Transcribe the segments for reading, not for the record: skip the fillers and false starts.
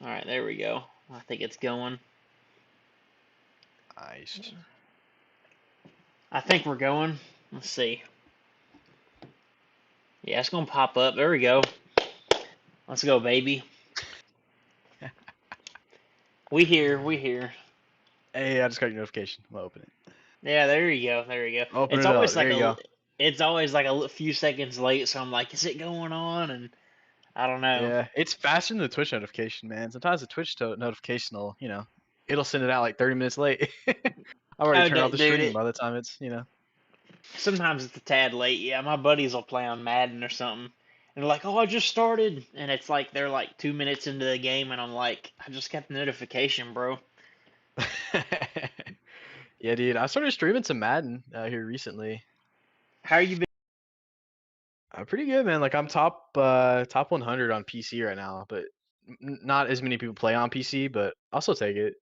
All right, there we go. I think it's going. Nice. I think we're going. Let's see. Yeah, it's gonna pop up. There we go. Let's go, baby. We here. We here. Hey, I just got your notification. I'm gonna open it. Yeah, there you go. There you go. Open It's it up. always There like you a. go. It's always like a few seconds late, so I'm like, is it going on? And I don't know. Yeah, it's faster than the Twitch notification, man. Sometimes the Twitch notification will, it'll send it out like 30 minutes late. I've already Oh, turned off the dude, stream by the time it's. sometimes it's a tad late. Yeah, my buddies will play on Madden or something, and they're like, "Oh, I just started," and it's like they're like 2 minutes into the game, and I'm like, "I just got the notification, bro." Yeah, dude. I started streaming some Madden here recently. How you been? Pretty good, man. Like I'm top 100 on PC right now, but not as many people play on PC, but I'll still take it.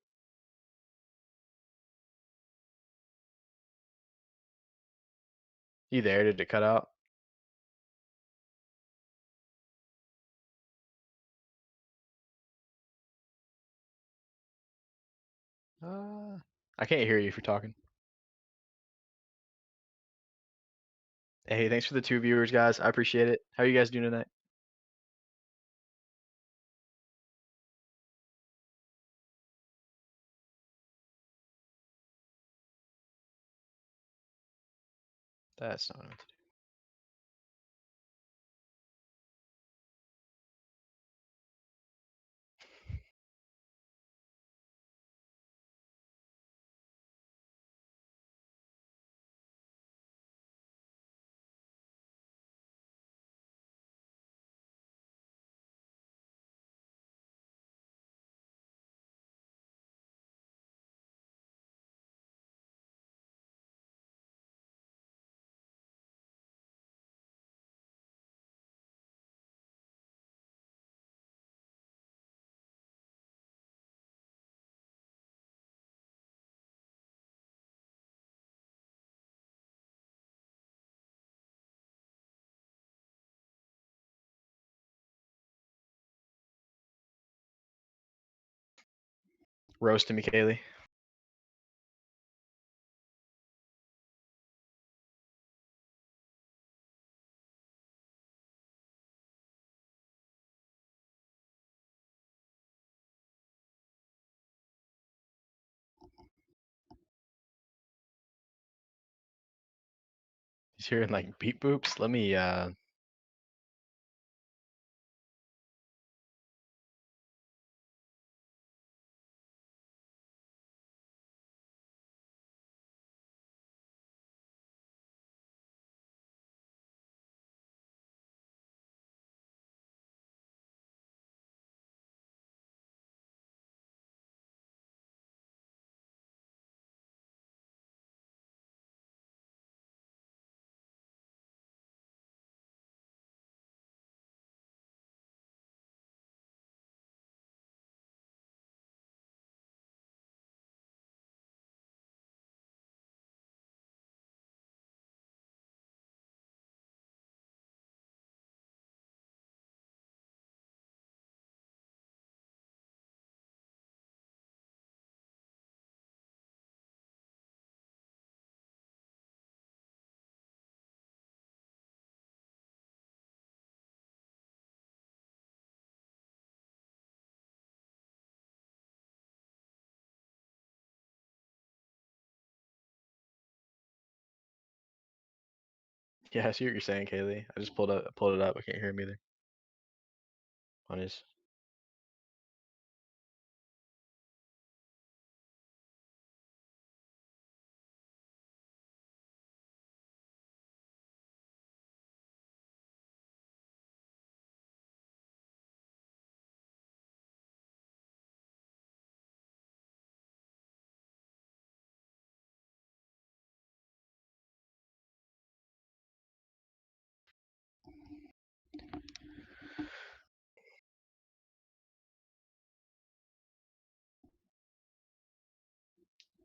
You there? Did it cut out? Uh, I can't hear you if you're talking. Hey, thanks for the 2 viewers, guys. I appreciate it. How are you guys doing tonight? That's not what I meant to do. Roasting me, Kaylee. He's hearing like beep boops. Let me Yeah, I see what you're saying, Kaylee. I just pulled it up. I can't hear him either. On his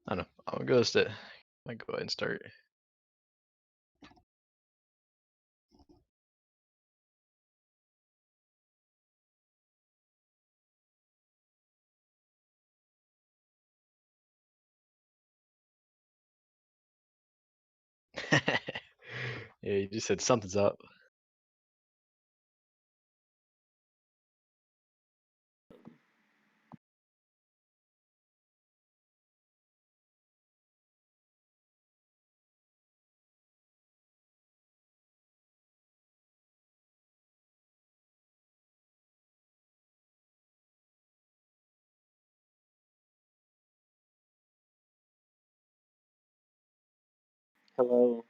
I don't know. I'm gonna go might go ahead and start. Yeah, you just said something's up. Hello.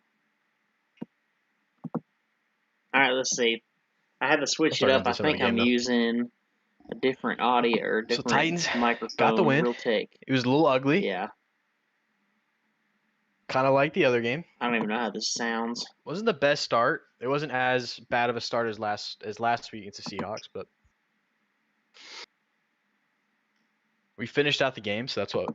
All right, let's see. I had to I'll switch it start up. into I some of the think game I'm though. using a different audio or So different Titans got the microphone. win. Real tech. It was a little ugly, Yeah, kind of like the other game. I don't even know how this sounds. Wasn't the best start. It wasn't as bad of a start as last week against the Seahawks, but we finished out the game, so that's what.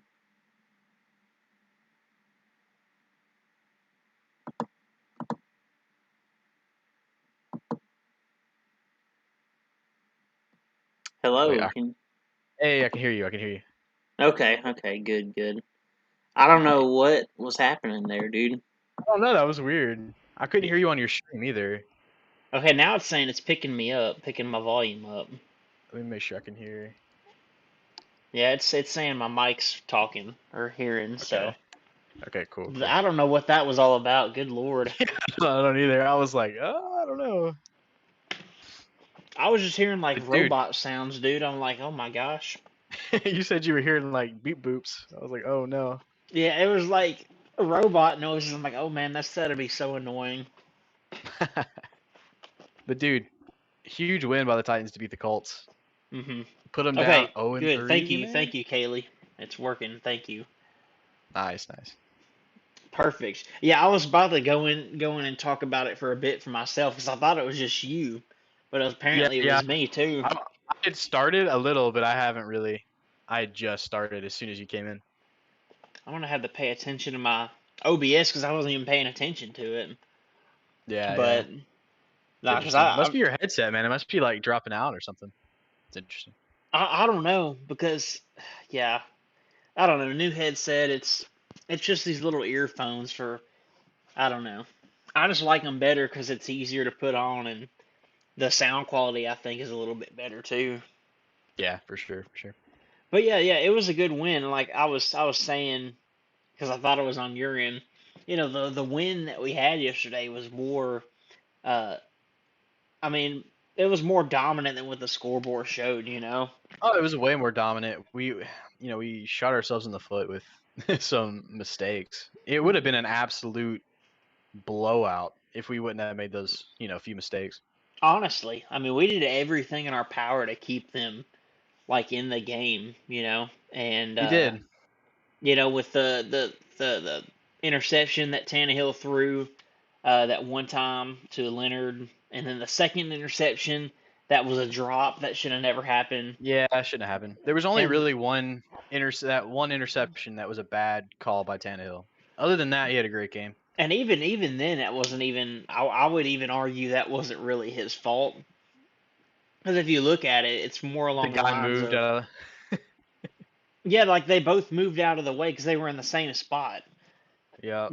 Wait, Hello. Can hey, I can hear you. I can hear you. Okay, okay, good, good. I don't know what was happening there, dude. I don't know. That was weird. I couldn't hear you on your stream either. Okay, now it's saying it's picking me up, picking my volume up. Let me make sure I can hear. Yeah, it's saying my mic's talking or hearing, Okay. so Okay. Cool. Cool. I don't know what that was all about. Good lord. Yeah, I don't either. I was like, oh, I don't know. I was just hearing like But dude, robot sounds, dude. I'm like, oh my gosh. you said you were hearing like beep boops. I was like, oh no. Yeah, it was like robot noises. I'm like, oh man, that's gotta be so annoying. But dude, huge win by the Titans to beat the Colts. Mhm. Put them down Okay, 0 and good. 3, man. Thank you, Kaylee. It's working. Thank you. Nice, nice. Perfect. Yeah, I was about to go in and talk about it for a bit for myself because I thought it was just you, but Yeah, apparently it yeah. was me too. I had started a little, but I haven't really. I had just started as soon as you came in. I'm gonna have to pay attention to my OBS because I wasn't even paying attention to it. Yeah, yeah. But It's nah, because interesting. Must be your headset, man. It must be like dropping out or something. It's interesting. I don't know because yeah, I don't know. New headset. It's just these little earphones for I don't know. I just like them better because it's easier to put on and the sound quality I think is a little bit better too. Yeah, for sure, for sure. But yeah, yeah, it was a good win. Like I was saying because I thought it was on your end. You know, the win that we had yesterday was more. Uh, I mean, it was more dominant than what the scoreboard showed. You know. Oh, it was way more dominant. We shot ourselves in the foot with some mistakes. It would have been an absolute blowout if we wouldn't have made those, few mistakes. Honestly, I mean, we did everything in our power to keep them like in the game. You know, and We did. with the interception that Tannehill threw that one time to Leonard, and then the second interception that was a drop that should have never happened. Yeah, that shouldn't have happened. There was only And really that one interception that was a bad call by Tannehill. Other than that, he had a great game. even then, that wasn't even. I would even argue that wasn't really his fault because if you look at it, it's more The along the guy lines moved. of yeah, like they both moved out of the way because they were in the same spot. Yeah.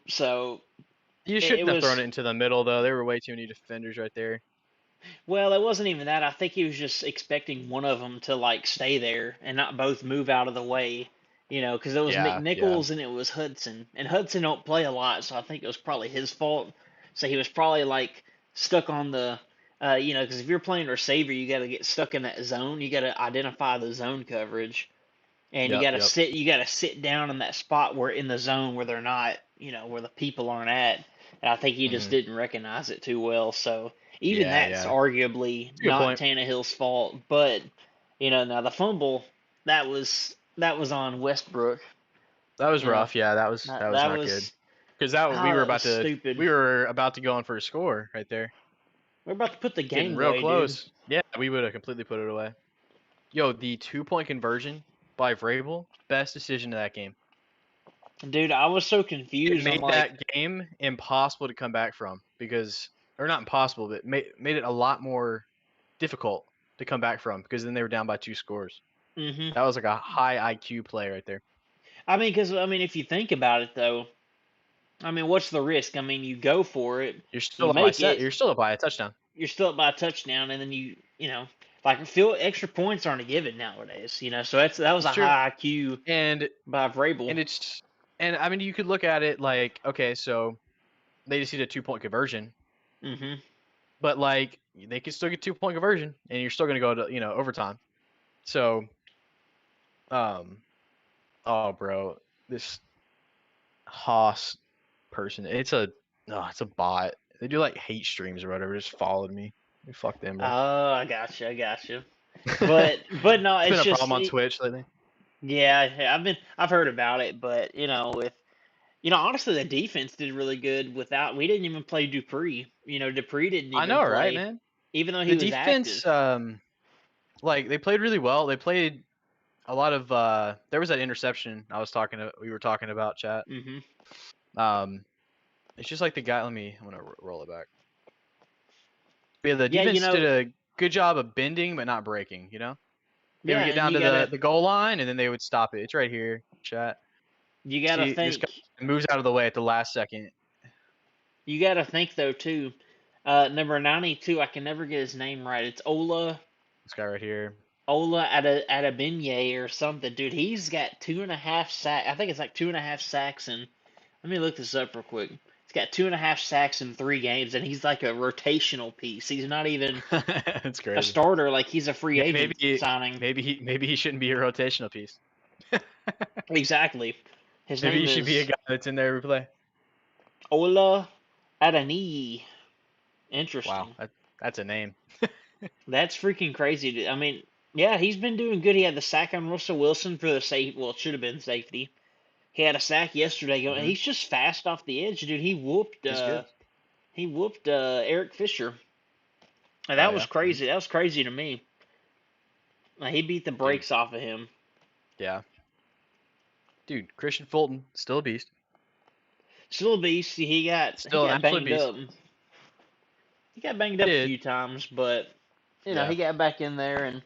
So You it shouldn't have thrown was. it into the middle though. There were way too many defenders right there. Well, it wasn't even that. I think he was just expecting one of them to like stay there and not both move out of the way. Because it was Yeah, yeah. McNichols and it was Hudson, and Hudson don't play a lot, so I think it was probably his fault. So he was probably like stuck on the, because if you're playing receiver, you got to get stuck in that zone. You got to identify the zone coverage, and Yep, yep. you got to sit down in that spot where in the zone where they're not, where the people aren't at. And I think he just Hmm. didn't recognize it too well. So even Yeah, that's yeah. arguably That's a good not point. Tannehill's fault. But now the fumble that was on Westbrook. That was You know rough. Yeah, that that was that not good. was Because oh that was stupid. we were about to go in for a score right there. We're about to put the Getting game real away, dude. close. Yeah, we would have completely put it away. Yo, the 2-point conversion by Vrabel, best decision of that game. Dude, I was so It confused. I'm made like, that game impossible to come back from or not impossible, but made it a lot more difficult to come back from because then they were down by 2 scores. mm-hmm. That was like a high IQ play right there. I mean, because if you think about it though. I mean, what's the risk? I mean, you go for it, You're you still up by make set. it, You're still up by a touchdown. you're still up by a touchdown, and then you know, like feel extra points aren't a given nowadays. So that was It's a true. high IQ And by Vrabel. and it's and I mean you could look at it like, okay, so they just need a 2 point conversion, Hmm. but like they can still get 2 point conversion, and you're still gonna go to overtime. So oh bro, this Haas person, it's a bot. They do like hate streams or whatever. Just followed me. Fuck them, bro. Oh, I got you, I got you. But no, It's been it's a just problem on Twitch lately. yeah. I've heard about it, but with honestly, the defense did really good without. We didn't even play Dupree. Dupree didn't I even know, right, play, man? even though The he was defense, active. like they played really well. They played a lot of. There was that interception we were talking about, chat. Hmm. Um, it's just like the guy. I'm gonna roll it back. Yeah, the Yeah, defense did a good job of bending but not breaking. They would yeah, get and down to the goal line and then they would stop it. It's right here, chat. you gotta See, this guy think, moves out of the way at the last second. though too. Number 92, I can never get his name right. It's This guy right here. Ola Adebinye or something, dude. He's got 2.5 sacks. I think it's like 2.5 sacks, and let me look this up real quick. He's got 2.5 sacks in 3 games, and he's like a rotational piece. He's not even That's a crazy. starter. Like he's a free agent Maybe signing. maybe he shouldn't be a rotational piece. Exactly. His Maybe name he should be a is guy that's in there every play. Ola Adeniyi. Wow, Interesting. that's a name. That's freaking crazy. I mean, yeah, he's been doing good. He had the sack on Russell Wilson for the safe. Well, it should have been safety. He had a sack yesterday. Hmm. He's just fast off the edge, dude. He whooped. He's good. Eric Fisher. And Oh that was yeah. Hmm. crazy. That was crazy to me. He beat the Dude. brakes off of him. Yeah. Dude, Christian Fulton still a beast. Still a beast. He Still an got absolute banged beast. up. He got banged He up a did. few times, but Yeah. he got back in there and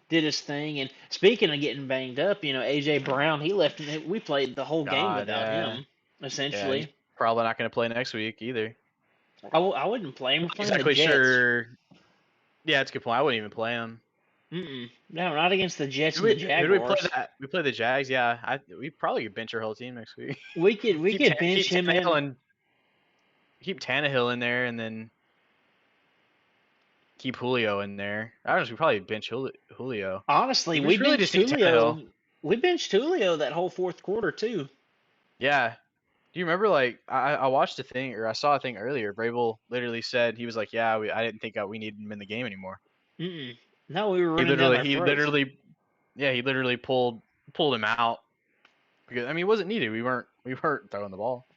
did his thing. And speaking of getting banged up, AJ Brown, he left. We played the whole game God, without yeah. him, Yeah, he's essentially. probably not going to play next week either. I wouldn't play him. I'm We're not playing the exactly Jets. sure. Yeah, that's a good point. I wouldn't even play him. Mm-mm. No, not against the Jets Who, and the who do we play Jaguars. that? We play the Jags. Yeah, we probably could bench our whole team next week. We keep could bench keep him Tannehill in. and keep Tannehill in there, and then keep Julio in there. Honestly, we probably bench Julio. Honestly, We really just need Tannehill. We benched Julio that whole fourth quarter too. Yeah. Do you remember? Like I watched a thing or I saw a thing earlier. Vrabel literally said he was like, "Yeah, I didn't think we needed him in the game anymore." Mm-mm. No, we were He running down literally their he throats. literally yeah he literally pulled him out because I mean he wasn't needed. We weren't throwing the ball.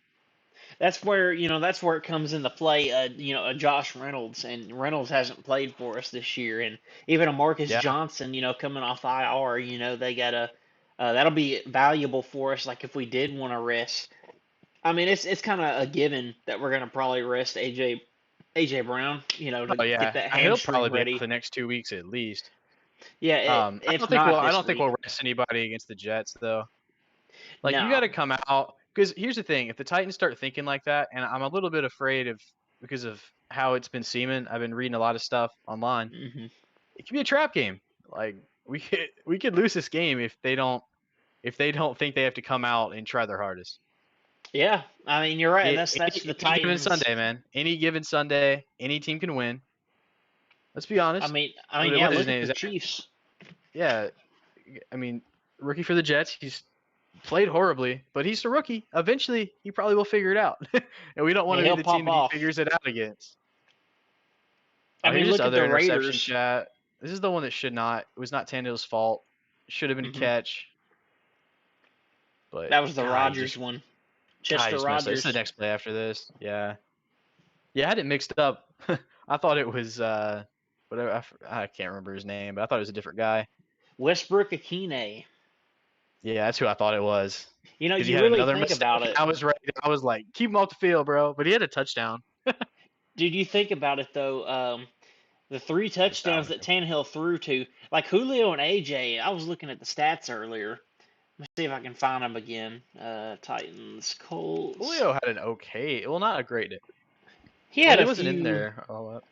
That's where it comes into play. A Josh Reynolds, and Reynolds hasn't played for us this year, and even a Marcus Yeah. Johnson, coming off IR, they gotta that'll be valuable for us. Like if we did want to rest, I mean, it's kind of a given that we're gonna probably rest AJ Brown, to Oh get yeah. that He'll hamstring probably be out ready. the next 2 weeks at least. Yeah, I if don't think not I this don't think week, we'll rest anybody against the Jets though. Like you got no. to come out because here's the thing: if the Titans start thinking like that, and I'm a little bit afraid of because of how it's been seeming. I've been reading a lot of stuff online. Hmm. It could be a trap game. Like we could lose this game if they don't think they have to come out and try their hardest. Yeah, I mean you're right, and It, that's the any given Titans. Sunday, man. Any given Sunday, any team can win. Let's be honest. Yeah. What is his Look at name? the Is that Chiefs. yeah? I mean, rookie for the Jets. He's played horribly, but he's a rookie. Eventually, he probably will figure it out. And we don't want Yeah, to be he'll the team pop that he off. figures it out against. I Oh, mean, here's this look at the other interception Raiders. chat. This is the one that should not. It was not Tannehill's fault. Should have been a Hmm. catch, but That was the God, Rodgers one. he Chester just messed up. This is the Rogers. next play after this. Yeah, yeah, I had it mixed up. I thought it was whatever. I can't remember his name, but I thought it was a different guy. Westbrook Akine. Yeah, that's who I thought it was. Because he You had really another think about mistake. it. I was ready. I was like, keep him off the field, bro. But he had a touchdown. Dude, you think about it though. The three The style, touchdowns that man. Tannehill threw to, like Julio and AJ. I was looking at the stats earlier. Let's see if I can find him again. Titans, Colts. Julio had an okay, well, not a great day. He Well, had he a wasn't in few. there a lot.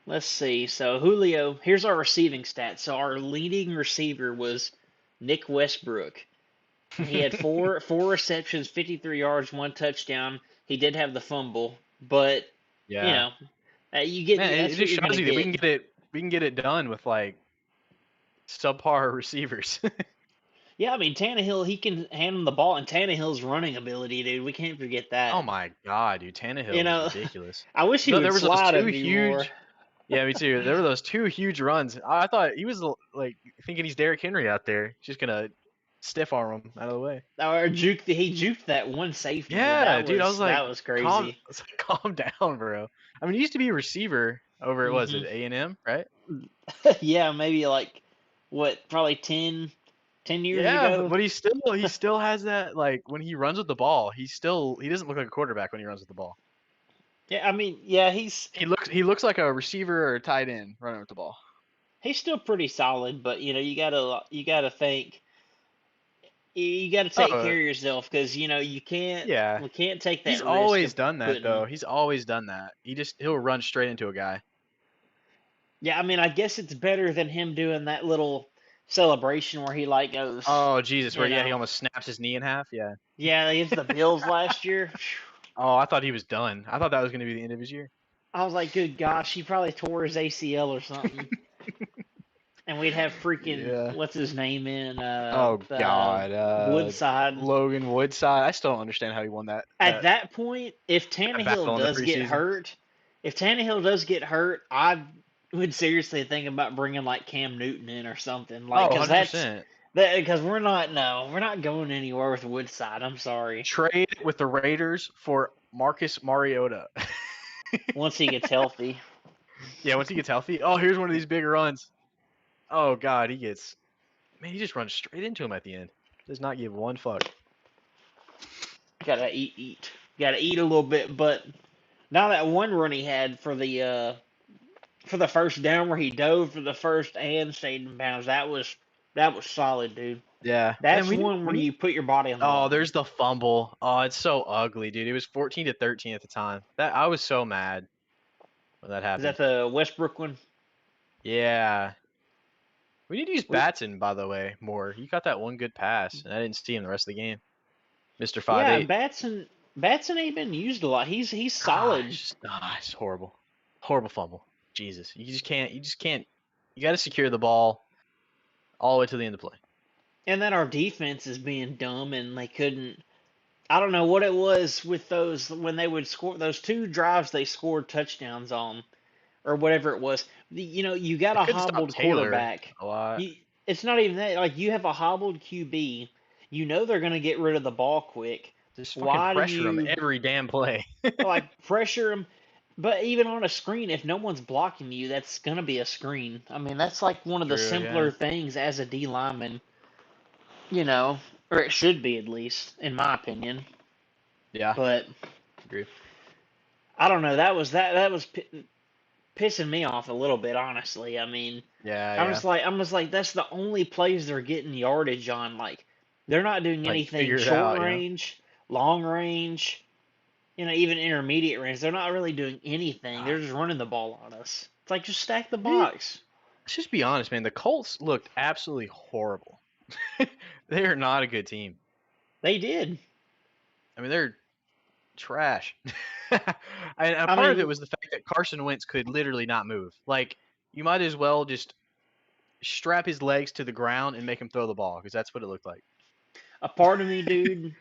Let's see. So Julio, here's our receiving stats. So our leading receiver was Nick Westbrook, and he had four receptions, 53 yards, one touchdown. He did have the fumble, but you Yeah, know, you get man, it that's what just you're shows gonna you that get. we can get it done with like subpar receivers. Yeah, I mean Tannehill, he can hand him the ball, and Tannehill's running ability, dude. We can't forget Oh that. my god, dude, You Tannehill was know, ridiculous. I wish he Though would there was those slide a two few more. huge, yeah, me too. There were those two huge runs. I thought he was like thinking he's Derrick Henry out there, just gonna stiff arm him out of the way. Or he juked that one safety, dude. Yeah, dude, I was like, That was crazy. calm down, bro. I mean, he used to be a receiver over, what was Hmm. it, A&M, right? Yeah, maybe like what, probably 10 years Yeah, ago. but he still has that, like, when he runs with the ball, he doesn't look like a quarterback when he runs with the ball. Yeah, I mean, yeah, He looks like a receiver or a tight end running with the ball. he's still pretty solid, but you gotta think you gotta take care Oh, of yourself because you can't yeah. we can't take He's that risk always of done that putting. though. He's always done that. He'll run straight into a guy. Yeah, I mean, I guess it's better than him doing that little celebration where he like goes, Oh Jesus, where you yeah, he know, almost snaps his knee in half. Yeah. yeah, against the Bills last year. Oh, I thought he was done. I thought that was going to be the end of his year. I was like, good gosh, he probably tore his ACL or something. And we'd have freaking Yeah. what's his name in Oh God. Woodside. Logan Woodside. I still don't understand how he won At that point, if that battle Tannehill in the does get preseason. hurt, I would seriously think about bringing like Cam Newton in or something, like Oh, because that's 100%. that because we're not going anywhere with Woodside. I'm sorry. Trade with the Raiders for Marcus Mariota. Once he gets healthy, Yeah, once he gets healthy. Oh, here's one of these big runs. Oh God, he just runs straight into him at the end. Does not give one fuck. gotta gotta eat a little bit. But now that one run he had for the first down where he dove for the first and stayed in bounds, that was solid, dude. Yeah, and That's one where you put your body on the oh, line. there's the fumble. Oh, it's so ugly, dude. It was 14-13 at the time. That I was so mad when that Is that happened. the Westbrook one? Yeah. We need to use We Batson, by the way, more. He got that one good pass, and I didn't see him the rest of the game. Mr. Five Yeah, Eight. Batson ain't been used a lot. He's solid. It's horrible. Horrible fumble. Jesus. You just can't you gotta secure the ball all the way to the end of play. And then our defense is being dumb and they couldn't. I don't know what it was with those when they would score those two drives they scored touchdowns on or whatever it was. You got They a couldn't stop hobbled Taylor quarterback. a lot. You, it's not even that. Like you have a hobbled QB. You know they're going to get rid of the ball quick. Just fucking Why do pressure him you every damn play. like pressure them? But even on a screen, if no one's blocking you, that's going to be a screen. I mean, that's like one of the True, yeah. simpler things as a D lineman, you know, or it should be at least, in my opinion. Yeah, But agree. I don't know. That was pissing me off a little bit, honestly. I mean, Yeah, yeah. I'm just like that's the only plays they're getting yardage on. Like they're not doing Like anything figure it short out, range, long range, even intermediate range. They're not really doing anything. God. They're just running the ball on us. It's like just stack the Let's box. just be honest, man. The Colts looked absolutely horrible. They are not a good team. They did. I mean, they're trash. And a I part of it mean, was the fact that Carson Wentz could literally not move. Like, you might as well just strap his legs to the ground and make him throw the ball because that's what it looked like. a part of me, dude,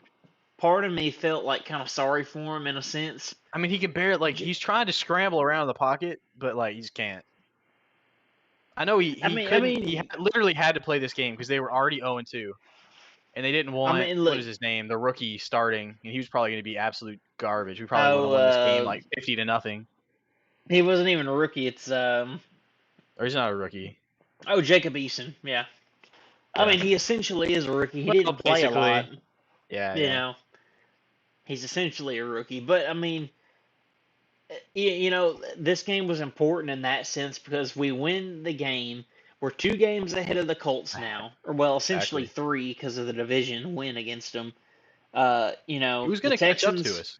part of me felt like kind of sorry for him in a sense. I mean, he can barely, like, J- he's trying to scramble around the pocket, but, like, he just can't. I know he I couldn't, mean, literally had to play this game because they were already 0-2. And they didn't want, what look. is his name, the rookie starting, and he was probably going to be absolute garbage. We probably would Oh, have won this game like 50-0. he wasn't even a rookie. It's Or he's not a rookie. Jacob Eason. Yeah. I Yeah. mean, he essentially is a rookie. He Well, didn't play a lot. basically. Yeah, You yeah. know, he's essentially a rookie. But I mean, this game was important in that sense because we win the game. We're 2 games ahead of the Colts now, or well, essentially Exactly. 3 because of the division win against them. Who's The gonna catch up to Texans, us?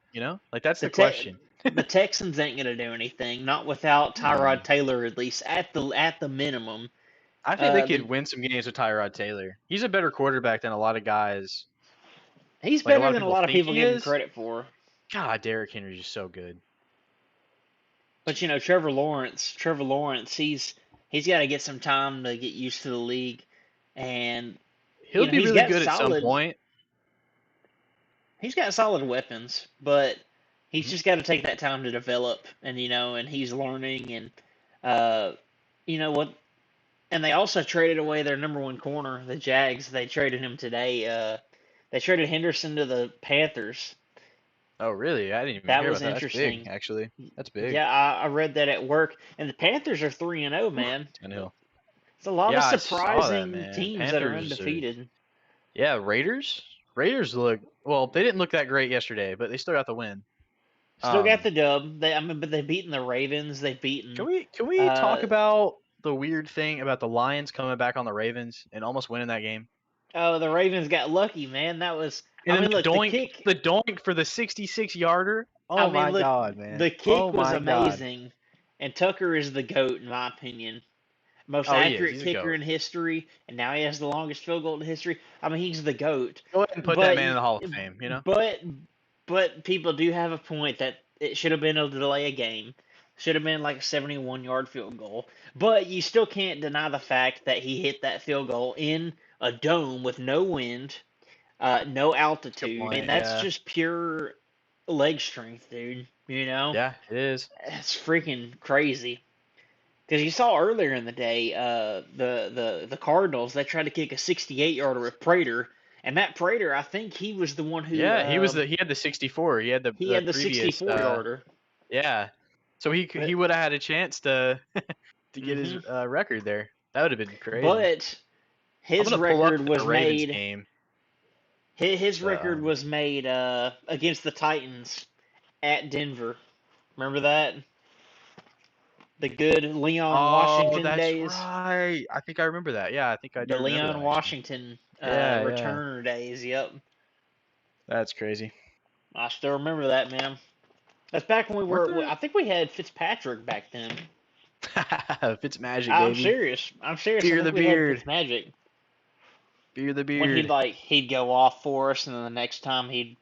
Like that's the the te- question. the Texans ain't gonna do anything, not without Tyrod Mm. Taylor at least at the minimum. I think they Uh, could the win some games with Tyrod Taylor. He's a better quarterback than a lot of guys, He's like a better lot of than a people lot of think people he give him is. credit for. God, Derrick Henry's just so good. But Trevor Lawrence, he's got to get some time to get used to the league, and He'll be he's really got good at some solid point. he's got solid weapons, but he's Mhm. just got to take that time to develop, and he's learning, and uh, what? And they also traded away their number one corner, the Jags. They traded him today. They traded Henderson to the Panthers. Oh, really? I didn't even That hear was about that. That's big, interesting. actually. That's big. Yeah, I read that at work, and the Panthers are 3-0, Whew, man. Tannehill. It's a lot of Yeah, I saw that, surprising man. teams that are Panthers are. undefeated. Yeah, Raiders. Raiders look well. They didn't look that great yesterday, but they still got the win. Still got Um, the dub. But they've beaten the Ravens. They've can beaten. we talk Uh, about the weird thing about the Lions coming back on the Ravens and almost winning that game? oh, the Ravens got lucky, man. And I then mean, look, the doink for the 66-yarder. I Oh mean, my look, God, man. the Oh kick was my God. amazing, and Tucker is the goat in my opinion. Most Oh, he is. accurate He's a kicker goat. in history, and now he has the longest field goal in history. I mean, he's the goat. Go ahead and put that But man in the Hall of Fame. but but people do have a point that it should have been a delay a game. Should have been like a 71-yard field goal. But you still can't deny the fact that he hit that field goal in a dome with no wind, no That's a good altitude. I mean, point. that's Yeah. just pure leg strength, dude. Yeah, it is. It's freaking crazy. Because you saw earlier in the day, the Cardinals, they tried to kick a 68-yarder with Prater, and Matt Prater, I think he was the one who Yeah, he had the 64. He had he the had the previous 64-yarder. yeah. So he would have had a chance to to get his Hmm record there. That would have been crazy. But I'm his gonna pull up record the was Ravens made. game. His The record was made against the Titans at Denver. Remember that? The good Leon Oh, Washington that's days. right. I think I remember that. Yeah, I think I The do remember Leon that actually. Washington Yeah, yeah. returner days. Yep, That's crazy. I still remember that, man. That's back when we Weren't were. there I think we had Fitzpatrick back then. Fitz Magic, I'm baby. serious. I'm serious. I Fear think the we had beard. Fitzmagic Fear the when beard. he'd go off for us, and then the next time he'd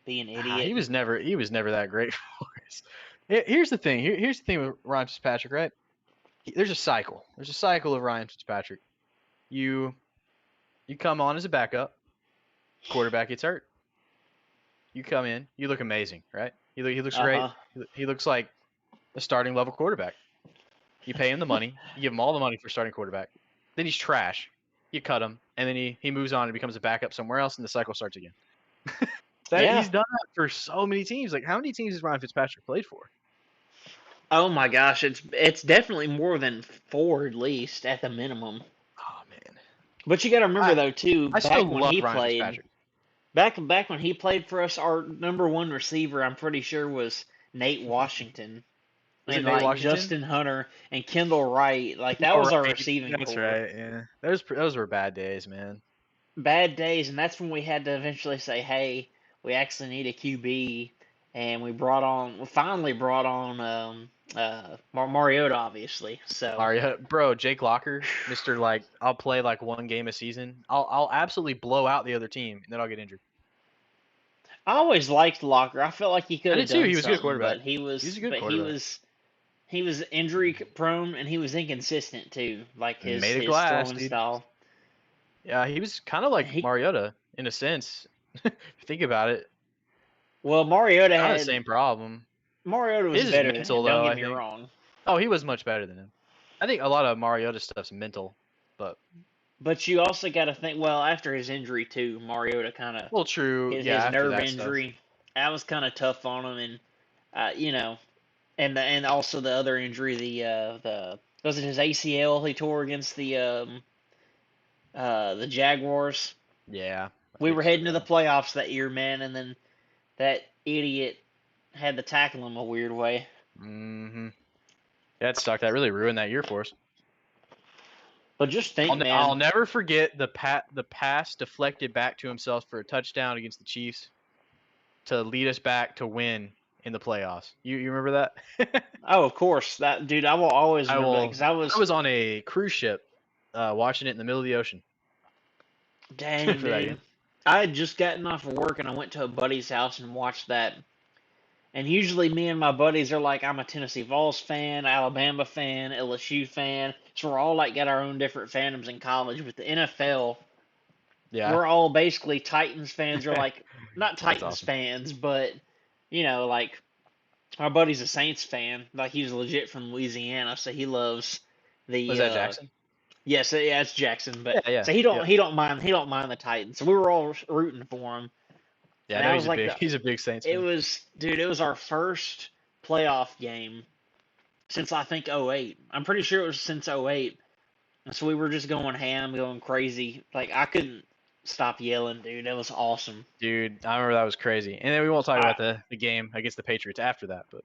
be an idiot. He was never that great for us. Here's the thing. Here's the thing with Ryan Fitzpatrick, right? There's a cycle. There's a cycle of Ryan Fitzpatrick. You you come on as a backup, quarterback gets hurt. You come in, you look amazing, right? He looks Uh great. huh. He looks like a starting level quarterback. You pay him the money, you give him all the money for starting quarterback. Then he's trash. You cut him, and then he moves on and becomes a backup somewhere else, and the cycle starts again. That Yeah. he's done that for so many teams. Like how many teams has Ryan Fitzpatrick played for? Oh my gosh, it's definitely more than four at least at the minimum. Oh man, But you got to remember I though too, I still love Ryan Fitzpatrick. back when he played for us, our number one receiver, I'm pretty sure was Nate Washington, Was it and Nate like Washington? Justin Hunter and Kendall Wright, like that All was our right, receiving that's core. right. Yeah, those were bad days, man. Bad days, and that's when we had to eventually say, "Hey, we actually need a QB," and we finally brought on Mariota, obviously. So Mario, bro, Jake Locker, Mister, like I'll play like one game a season. I'll absolutely blow out the other team, and then I'll get injured. I always liked Locker. I felt like he I could have did too. done He was a good something, quarterback. but he He was was a good but he quarterback. was he was injury prone and he was inconsistent too, like his Made of his glass, throwing dude. style. Yeah, he was kind of like He Mariota in a sense. If you think about it, well, kind of the same problem. Mariota was His is better than mental him. Don't though. get I me think. wrong. Oh, he was much better than him. I think a lot of Mariota stuff's mental, but But you also got to think, well, after his injury too, Mariota kind of well, true. Yeah, his after nerve that stuff. injury, that was kind of tough on him, and and also the other injury, the was it his ACL he tore against the Jaguars. Yeah, I We think were so. heading to the Yeah. playoffs that year, man, and then that idiot had to tackle him a weird way. Mm-hmm. That sucked. That really ruined that year for us. But just think, I'll man. never forget the pass deflected back to himself for a touchdown against the Chiefs to lead us back to win in the playoffs. You remember that? Oh, of course, that dude. I will always I remember that will. because I I was was on a cruise ship, watching it in the middle of the ocean dang, for that game. dude. I had just gotten off of work and I went to a buddy's house and watched that. And usually, me and my buddies are like, I'm a Tennessee Vols fan, Alabama fan, LSU fan. So we're all like got our own different fandoms in college. But the NFL, Yeah, we're all basically Titans fans. Or like not that's Titans awesome. fans, but like my buddy's a Saints fan. Like he's legit from Louisiana, so he loves Was the that Jackson? yes, yeah, it's Jackson, but Yeah, yeah, so yep. he don't mind the Titans. So we were all rooting for him, Yeah, I and know that was like the he's a big Saints it fan. was dude, it was our first playoff game since I think '08. I'm pretty sure it was since '08. And so we were just going ham, going crazy. Like I couldn't stop yelling, dude. It was awesome. Dude, I remember that was crazy. And then we won't talk I about the game against the Patriots after that, but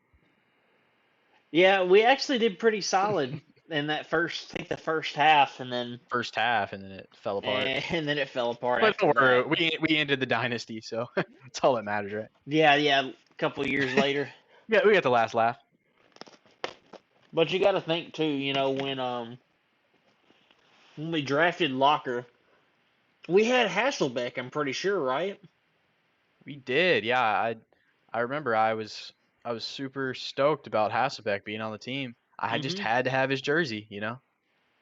Yeah, we actually did pretty solid in that first, I think the first half, first half, and then it fell apart. and then it fell apart But after don't worry, that. we ended the dynasty, so that's all that matters, right? Yeah, yeah, a couple years later. Yeah, we got the last laugh. But you got to think too, when we drafted Locker, we had Hasselbeck. I'm pretty sure, right? We did, yeah. I remember I was super stoked about Hasselbeck being on the team. I just Hmm. had to have his jersey, you know.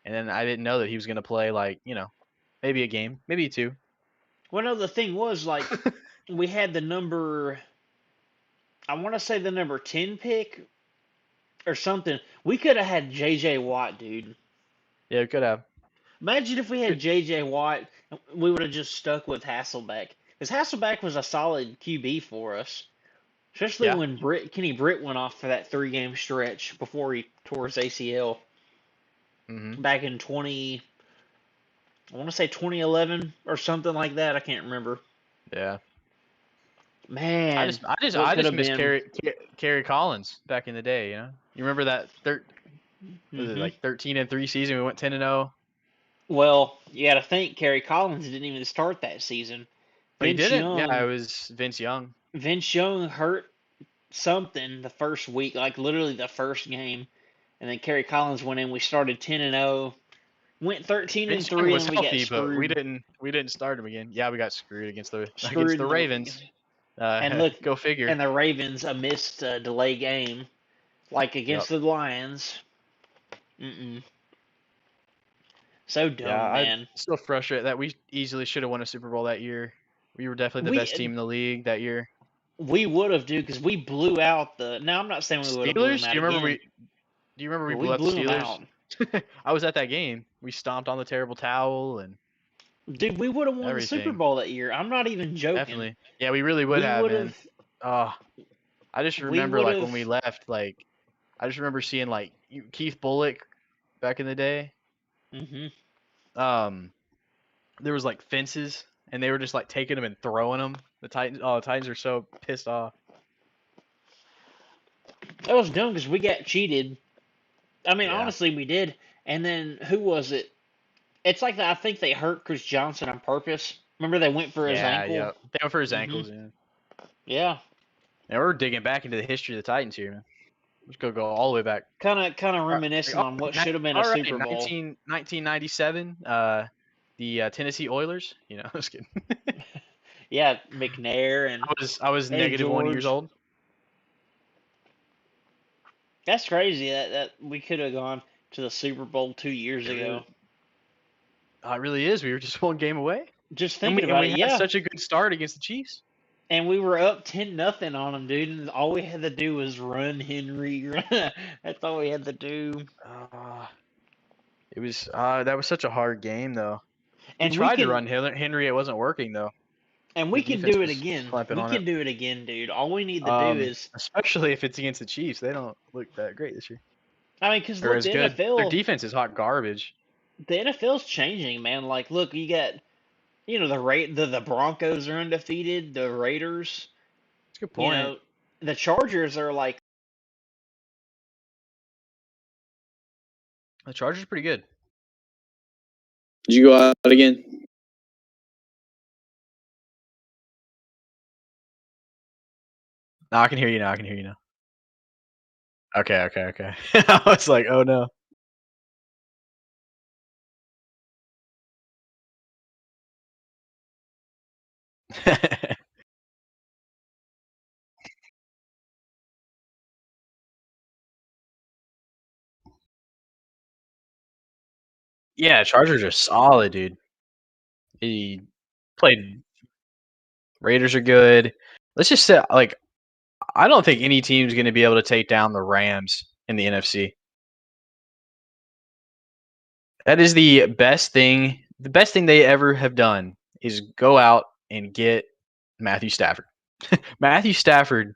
And then I didn't know that he was gonna play like, maybe a game, maybe two. Well, no, the thing was like we had the number. I want to say the number 10 pick or something. We could have had J.J. Watt, dude. Yeah, we could have. Imagine if we had Good. J.J. Watt, we would have just stuck with Hasselbeck. Because Hasselbeck was a solid QB for us. Especially Yeah. when Kenny Britt went off for that 3 game stretch before he tore his ACL Mm-hmm. back in 20, I want to say 2011 or something like that. I can't remember. Yeah. Man, what I could just have miss been? Kerry Collins back in the day. You remember that was it Hmm. like 13-3 season? We went 10-0. Well, you got to think Kerry Collins didn't even start that season. Oh, he Vince didn't. Yeah, it Young, was Vince Young. Vince Young hurt something the first week, like literally the first game, and then Kerry Collins went in. We started 10-0, went 13 and Vince Young three, was and we got healthy, but screwed. We didn't start him again. Yeah, we got screwed against Screwed the in Ravens. the and look, Go figure. and the Ravens a missed delay game like Yep. against the Lions. Mm-mm. So Yeah, dumb, I'm man. still frustrated that we easily should have won a Super Bowl that year. We were definitely the best team We in the league that year. we would have, dude, because we blew out the. Now I'm not saying we would have blew them Steelers? out again, Do you remember we but we blew out the blew them Steelers? out, I was at that game. We stomped on the terrible towel and dude. We would have won the Super everything. Bowl that year. I'm not even joking. Definitely. Yeah, we really would We have, would man. have. Oh, I just We remember would like have. when we left, like I just remember seeing like Keith Bullock back in the day. Hmm. Um, there was like fences, and they were just like taking them and throwing them. The Titans are so pissed off. That was dumb because we got cheated. I mean, Yeah, honestly, we did. And then who was it? It's like that. I think they hurt Chris Johnson on purpose. Remember they went for his ankle. yeah. They went for his Hmm. ankles. Yeah, Yeah. and we're digging back into the history of the Titans here, man. Let's go all the way back. Kind of All reminiscing right, on what should have been a all right, Super Bowl. 1997. The Tennessee Oilers. I was kidding. Yeah, McNair and I was Eddie negative 1 years George. old. That's crazy that we could have gone to the Super Bowl 2 years It ago. really, it really is. We were just one game away, Just and thinking we about it, had yeah. such a good start against the Chiefs. And we were up 10-0 on them, dude. And all we had to do was run Henry. That's all we had to do. Uh, it was that was such a hard game though. We And we tried to can run Henry. It wasn't working though. and The we can defense do it was again. clamping We on it. can do it again, dude. All we need to do is, Especially if it's against the Chiefs. They don't look that great this year, I mean, because or look, as the good. Their NFL, defense is hot garbage. the NFL's changing, man. Like, look, you got, the Broncos are undefeated. The Raiders, That's a good you point. know, the Chargers are like The Chargers are pretty good. Did you go out again? No, I can hear you now. I can hear you now. Okay, okay, okay. I was like, oh no. Yeah, Chargers are solid, dude. He played Raiders are good. Let's just say, like, I don't think any team's going to be able to take down the Rams in the NFC. That is the best thing. The best thing they ever have done is go out and get Matthew Stafford. Matthew Stafford,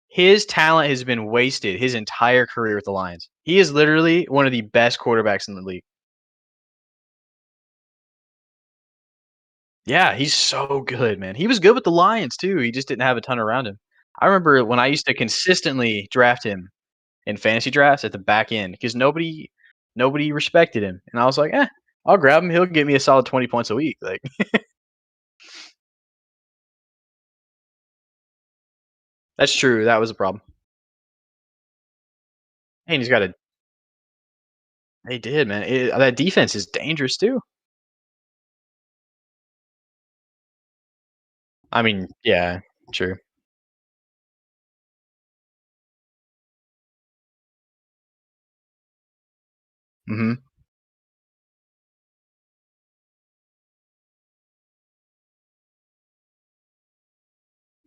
his talent has been wasted his entire career with the Lions. He is literally one of the best quarterbacks in the league. Yeah, he's so good, man. He was good with the Lions too. He just didn't have a ton around him. I remember when I used to consistently draft him in fantasy drafts at the back end because nobody respected him, and I was like, I'll grab him. He'll get me a solid 20 points a week. Like that's true. That was a problem. And he's got a. They did, man. That defense is dangerous too. I mean, yeah, true. Hmm.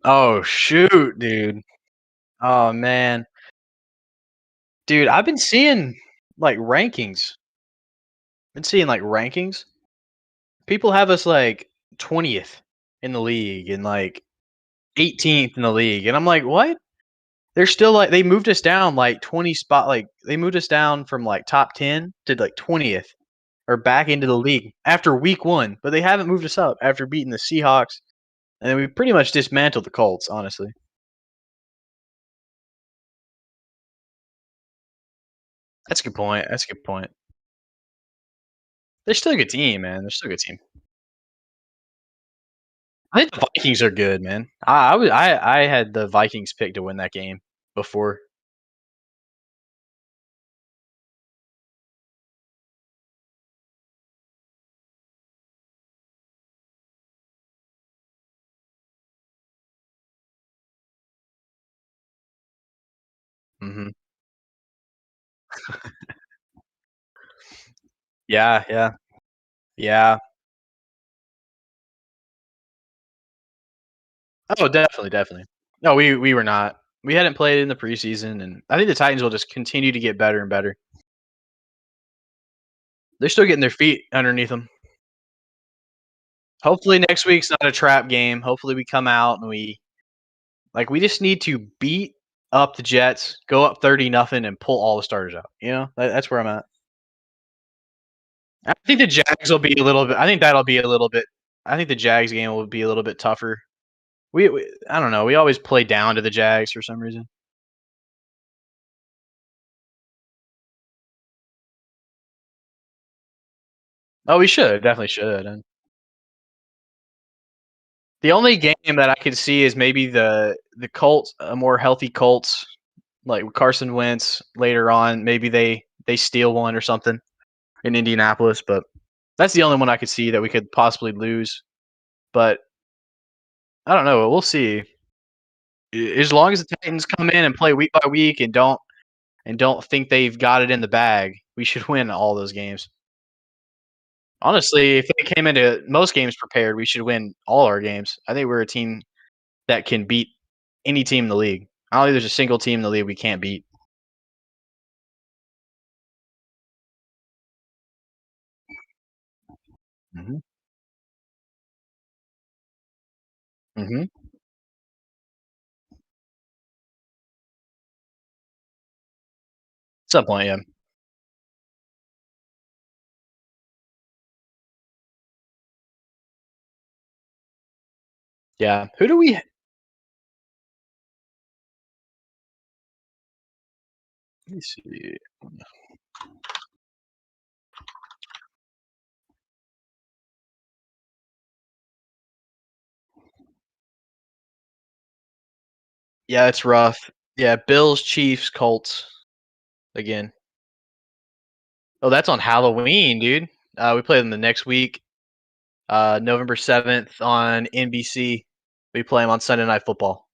Oh shoot, dude. Oh man, dude. I've been seeing like rankings. Been seeing like rankings. People have us like 20th in the league and like 18th in the league, and I'm like, what? They're still like they moved us down like 20 spot. Like they moved us down from like top 10 to like 20th or back into the league after week one, but they haven't moved us up after beating the Seahawks, and then we pretty much dismantled the Colts. Honestly, that's a good point. That's a good point. They're still a good team, man. They're still a good team. I think the Vikings are good, man. I had the Vikings picked to win that game before. Hmm. Yeah, yeah, yeah. Oh, definitely, definitely. No, we were not. We hadn't played in the preseason, and I think the Titans will just continue to get better and better. They're still getting their feet underneath them. Hopefully next week's not a trap game. Hopefully we come out and we just need to beat up the Jets, go up 30-0 and pull all the starters out. That's where I'm at. I think the Jags will be a little bit. I think that'll be a little bit. I think the Jags game will be a little bit tougher. We I don't know. We always play down to the Jags for some reason. Oh, we should definitely should. And the only game that I could see is maybe the Colts, a more healthy Colts, like Carson Wentz later on. Maybe they steal one or something in Indianapolis, but that's the only one I could see that we could possibly lose. But I don't know. We'll see. As long as the Titans come in and play week by week and don't think they've got it in the bag, we should win all those games. Honestly, if they came into most games prepared, we should win all our games. I think we're a team that can beat any team in the league. I don't think there's a single team in the league we can't beat. Mhm. Mhm. At some point, yeah. Yeah. Who do we? Let me see. Yeah, it's rough. Yeah, Bills, Chiefs, Colts again. Oh, that's on Halloween, dude. We play them the next week, November 7th on NBC. We play them on Sunday Night Football.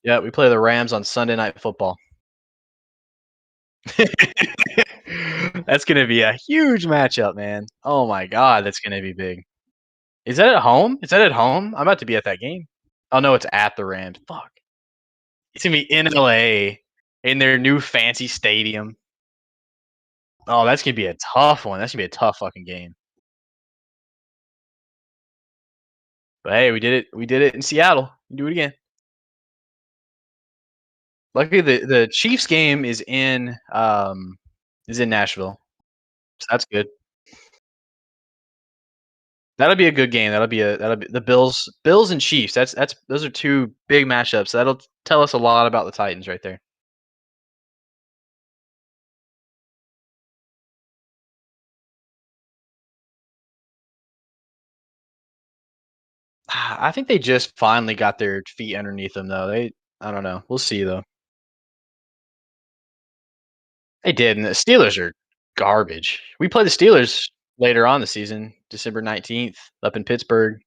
Yeah, we play the Rams on Sunday Night Football. That's gonna be a huge matchup, man. Oh my god, that's gonna be big. Is that at home? Is that at home? I'm about to be at that game. Oh no, it's at the Rams. Fuck. It's gonna be in LA in their new fancy stadium. Oh, that's gonna be a tough one. That's gonna be a tough fucking game. But hey, we did it. We did it in Seattle. Do it again. Luckily, the Chiefs game is in Nashville, so that's good. That'll be a good game. That'll be the Bills and Chiefs. That's those are two big matchups. That'll tell us a lot about the Titans right there. I think they just finally got their feet underneath them though. I don't know. We'll see though. They did, and the Steelers are garbage. We play the Steelers later on the season, December 19th, up in Pittsburgh.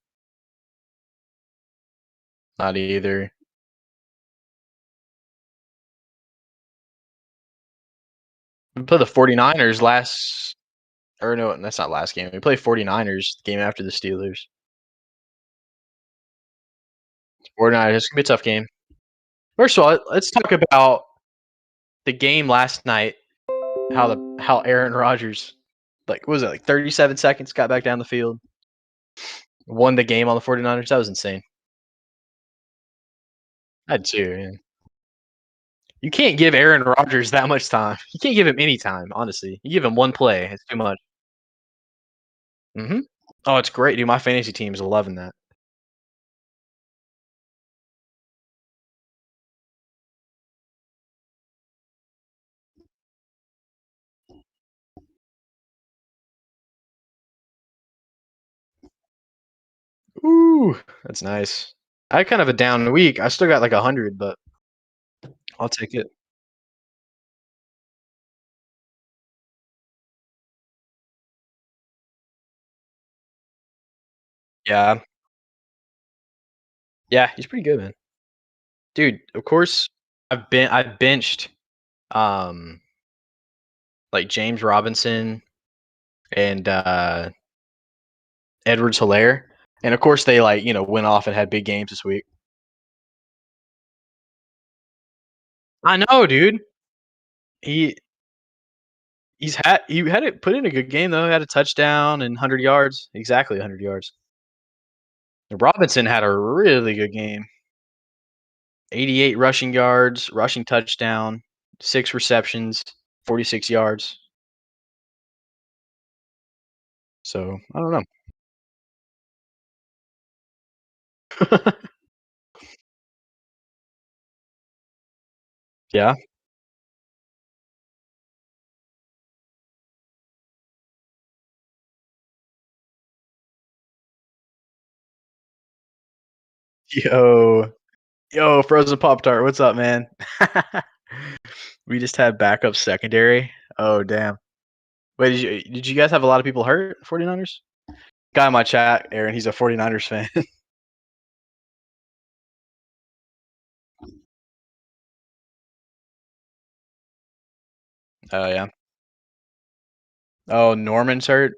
Not either. We play the 49ers last or no, that's not last game. We play 49ers the game after the Steelers. 49ers, it's gonna be a tough game. First of all, let's talk about the game last night. How Aaron Rodgers, like, what was it, like 37 seconds, got back down the field, won the game on the 49ers. That was insane. I had too. Yeah. You can't give Aaron Rodgers that much time. You can't give him any time, honestly. You give him one play, it's too much. Oh, it's great, dude. My fantasy team is loving that. Ooh, that's nice. I had kind of a down week. I still got like 100, but I'll take it. Yeah, yeah, he's pretty good, man. Dude, of course, I've benched um like James Robinson and Edwards Hilaire. And of course they like, went off and had big games this week. I know, dude. He he had it put in a good game though. He had a touchdown and 100 yards. Exactly 100 yards. And Robinson had a really good game. 88 rushing yards, rushing touchdown, 6 receptions, 46 yards. So, I don't know. Yeah. Yo. Yo, Frozen Pop Tart, what's up, man? We just had backup secondary. Oh, damn. Wait, did you guys have a lot of people hurt, 49ers? Guy in my chat, Aaron, he's a 49ers fan. Oh, yeah. Oh, Norman's hurt?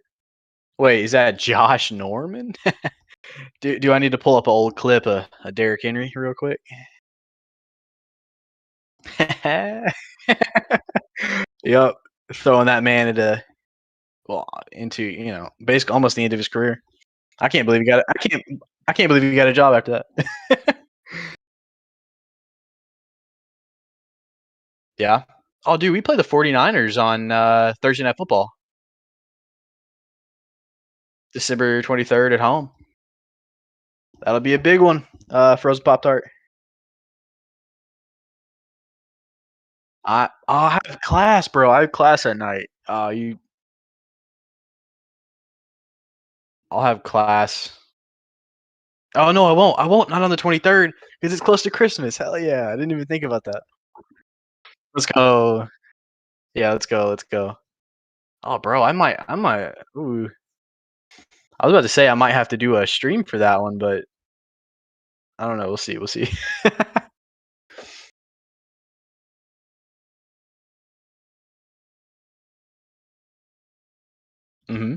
Wait, is that Josh Norman? Do I need to pull up an old clip of Derrick Henry real quick? Yep. Throwing that man into, basically almost the end of his career. I can't believe he got it. I can't believe he got a job after that. Yeah. Oh, dude, we play the 49ers on Thursday Night Football, December 23rd at home. That'll be a big one. Frozen Pop Tart. I have class, bro. I have class at night. I'll have class. Oh no, I won't. I won't. Not on the 23rd because it's close to Christmas. Hell yeah! I didn't even think about that. Let's go. Yeah, let's go. Let's go. Oh, bro, I might. Ooh, I was about to say I might have to do a stream for that one, but I don't know. We'll see. We'll see. hmm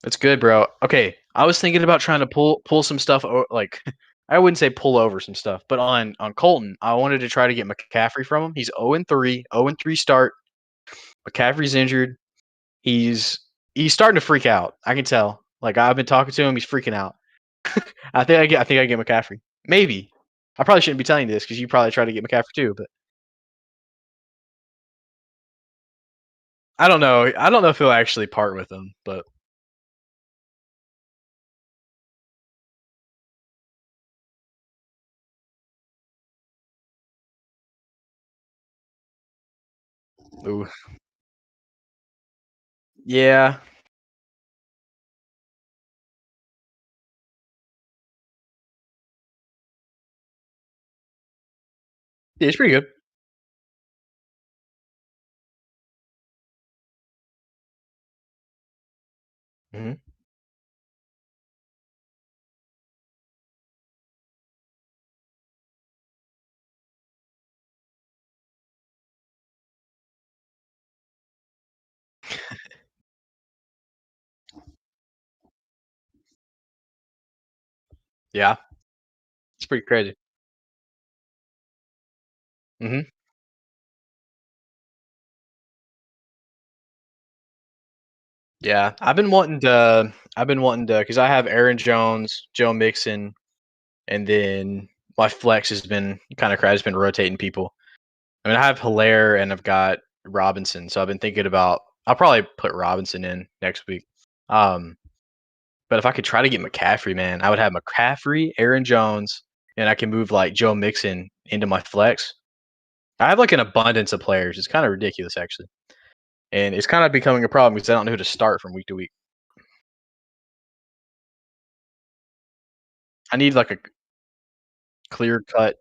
That's good, bro. Okay, I was thinking about trying to pull some stuff, like I wouldn't say pull over some stuff, but on Colton, I wanted to try to get McCaffrey from him. He's 0-3, 0-3 start. McCaffrey's injured. He's starting to freak out. I can tell. Like I've been talking to him, he's freaking out. I think I get McCaffrey. Maybe. I probably shouldn't be telling you this because you probably try to get McCaffrey too, but I don't know. I don't know if he'll actually part with him, but ooh. Yeah. Yeah, it's pretty good. Mhm. Yeah, it's pretty crazy. Mhm. Yeah, I've been wanting to because I have Aaron Jones, Joe Mixon, and then my flex has been kind of crazy. It's been rotating people. I mean, I have Hilaire and I've got Robinson, so I've been thinking about I'll probably put Robinson in next week. Um, but if I could try to get McCaffrey, man, I would have McCaffrey, Aaron Jones, and I can move like Joe Mixon into my flex. I have like an abundance of players. It's kind of ridiculous actually, and it's kind of becoming a problem because I don't know who to start from week to week. I need like a clear cut.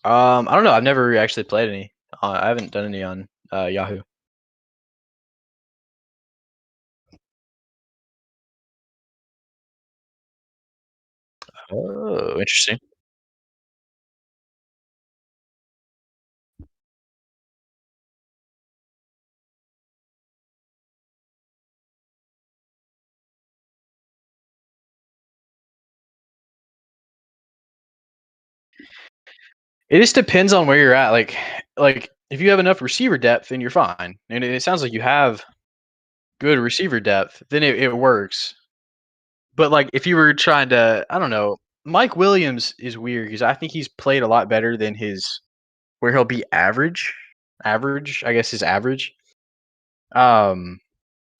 I don't know. I've never actually played any. I haven't done any on Yahoo. Oh, interesting. It just depends on where you're at. Like if you have enough receiver depth, then you're fine. And it sounds like you have good receiver depth, then it works. But like if you were trying to, I don't know, Mike Williams is weird because I think he's played a lot better than his where he'll be average. Average, I guess is average. Um,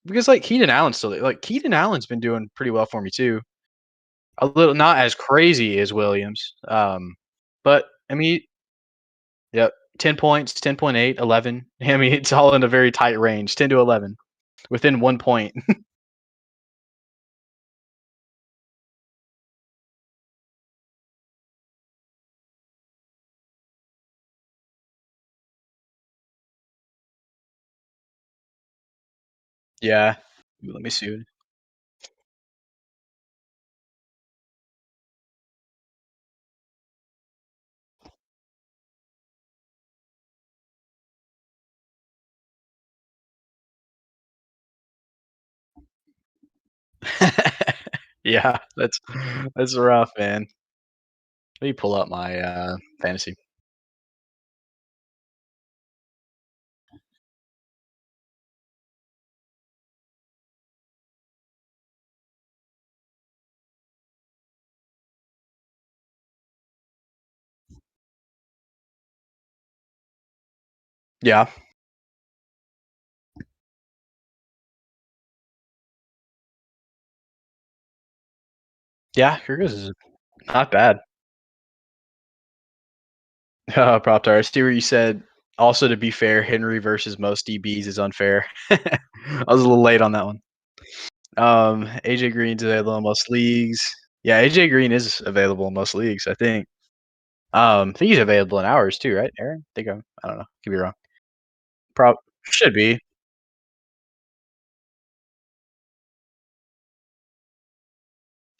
because like Keenan Allen's still like Keenan Allen's been doing pretty well for me too. A little not as crazy as Williams. But I mean, yep, 10 points, 10.8, 11. I mean, it's all in a very tight range, 10 to 11, within 1 point. Yeah. Let me see. Yeah, that's rough, man. Let me pull up my fantasy. Yeah. Yeah, Kyrgios is not bad. Prop tart. I see where you said. Also, to be fair, Henry versus most DBs is unfair. I was a little late on that one. AJ Green's available in most leagues. Yeah, AJ Green is available in most leagues. I think he's available in ours too, right, Aaron? I don't know. Could be wrong. Prob should be.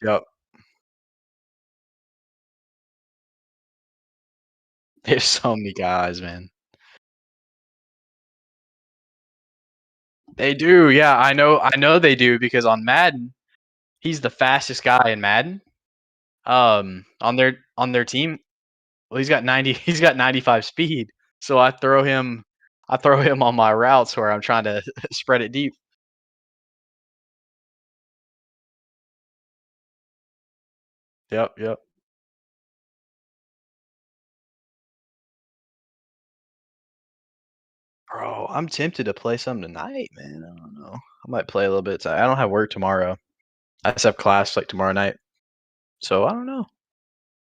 Yep. There's so many guys, man. They do, yeah. I know they do because on Madden, he's the fastest guy in Madden. On their team, well, he's got 90. He's got 95 speed. So I throw him on my routes where I'm trying to spread it deep. Yep, yep. Bro, I'm tempted to play some tonight, man. I don't know. I might play a little bit. I don't have work tomorrow. I just have class like tomorrow night. So I don't know.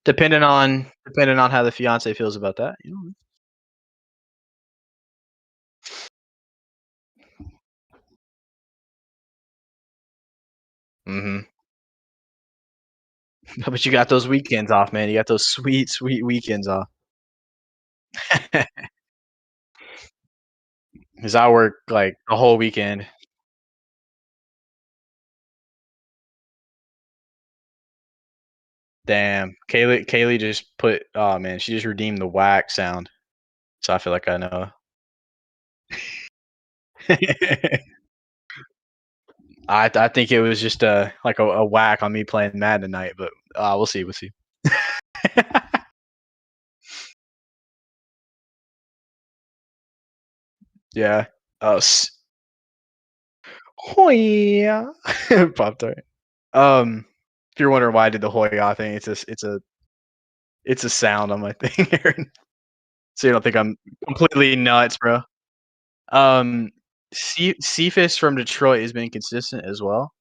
Depending on how the fiance feels about that, you know. Mhm. But you got those weekends off, man. You got those sweet, sweet weekends off. 'Cause I work like the whole weekend. Damn. Kaylee just put oh man, she just redeemed the whack sound. So I feel like I know. I think it was just like a whack on me playing Madden tonight, but we'll see, we'll see. Yeah. Oh, Hoya. Pop tart. If you're wondering why I did the Hoya thing, it's a sound on my thing, Aaron. So you don't think I'm completely nuts, bro. Cephas from Detroit has been consistent as well.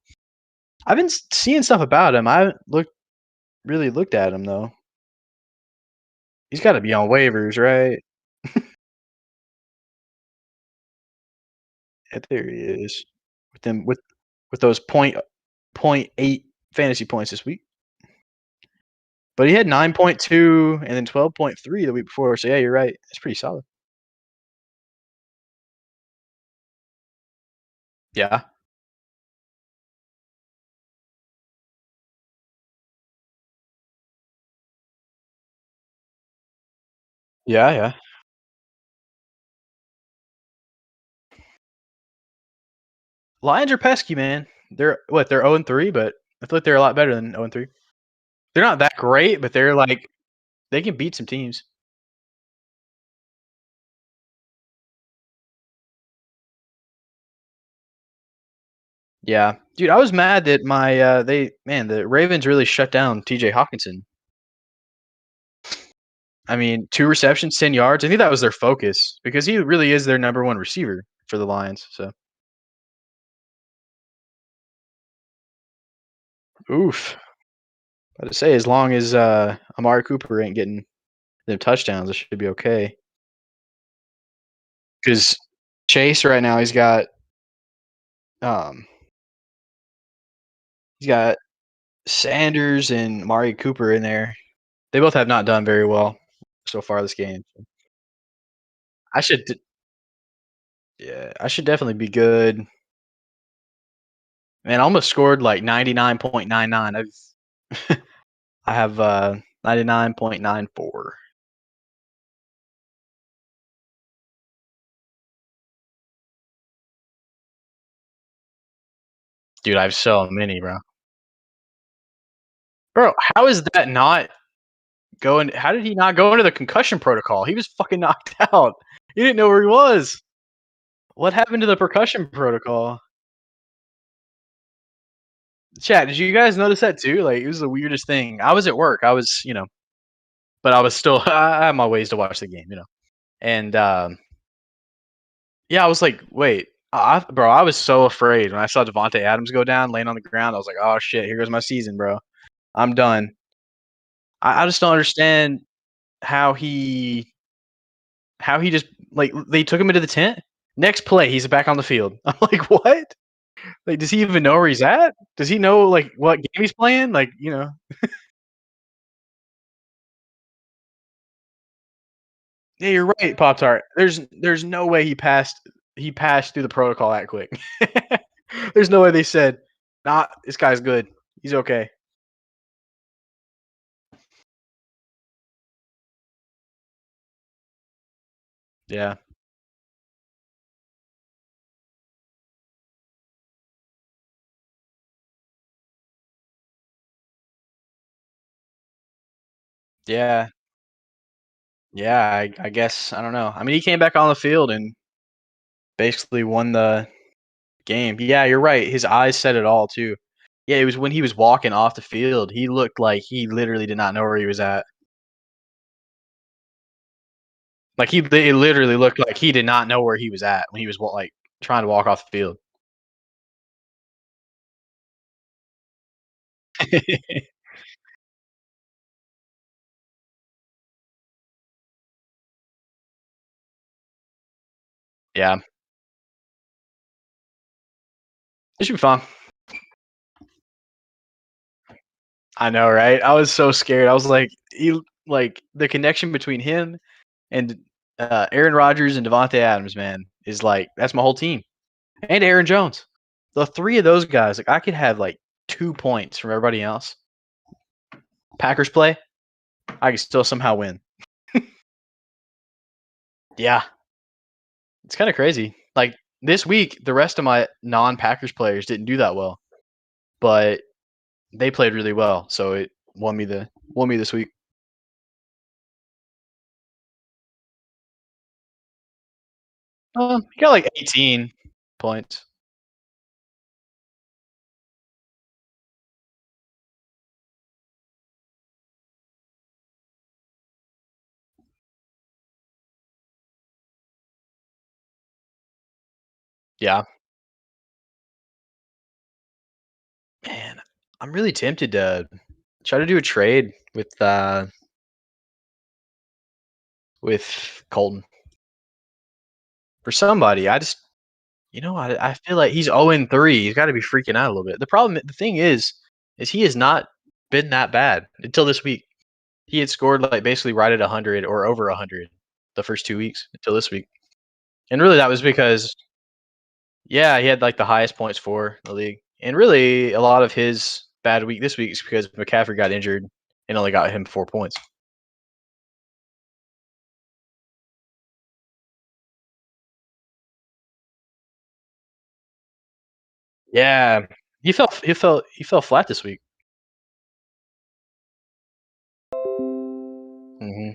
I've been seeing stuff about him. I haven't really looked at him though. He's got to be on waivers, right? Yeah, there he is. With them with those point 8 fantasy points this week. But he had 9.2 and then 12.3 the week before. So yeah, you're right. It's pretty solid. Yeah. Yeah, yeah. Lions are pesky, man. They're 0 and 3, but I feel like they're a lot better than 0 and 3. They're not that great, but they're like they can beat some teams. Yeah. Dude, I was mad that the Ravens really shut down TJ Hawkinson. I mean, 2 receptions, 10 yards. I think that was their focus because he really is their number 1 receiver for the Lions. So, oof. About to say as long as Amari Cooper ain't getting them touchdowns, it should be okay. Because Chase right now um he's got Sanders and Amari Cooper in there. They both have not done very well so far this game. I should d Yeah, I should definitely be good. Man, I almost scored like 99.99. I have 99.94. Dude, I have so many, bro. Bro, how is that not going how did he not go into the concussion protocol? He was fucking knocked out. He didn't know where he was. What happened to the percussion protocol? Chat, did you guys notice that too? Like, it was the weirdest thing. I was at work. But I was still I had my ways to watch the game, you know. And yeah, I was like, wait, bro, I was so afraid when I saw Devontae Adams go down, laying on the ground. I was like, oh shit, here goes my season, bro. I'm done. I just don't understand how he how he just like they took him into the tent. Next play, he's back on the field. I'm like, what? Like, does he even know where he's at? Does he know like what game he's playing? Like, yeah, you're right, Pop Tart. There's no way he passed through the protocol that quick. There's no way they said, nah, this guy's good. He's okay. Yeah. Yeah. Yeah, I guess I don't know. I mean, he came back on the field and basically won the game. Yeah, you're right. His eyes said it all too. Yeah, it was when he was walking off the field. He looked like he literally did not know where he was at. Like it literally looked like he did not know where he was at when he was like trying to walk off the field. Yeah, it should be fun. I know, right? I was so scared. I was like, like the connection between him and Aaron Rodgers and Devontae Adams, man, is like that's my whole team. And Aaron Jones. The three of those guys, like I could have like 2 points from everybody else. Packers play, I could still somehow win. Yeah, it's kind of crazy. Like this week, the rest of my non-Packers players didn't do that well, but they played really well, so it won me this week. He got like 18 points. Yeah, man, I'm really tempted to try to do a trade with Colton for somebody. I feel like he's 0-3. He's got to be freaking out a little bit. The thing is he has not been that bad until this week. He had scored like basically right at 100 or over 100 the first 2 weeks until this week. And really, that was because yeah, he had like the highest points for in the league. And really, a lot of his bad week this week is because McCaffrey got injured and only got him 4 points. Yeah, he fell flat this week. Hmm.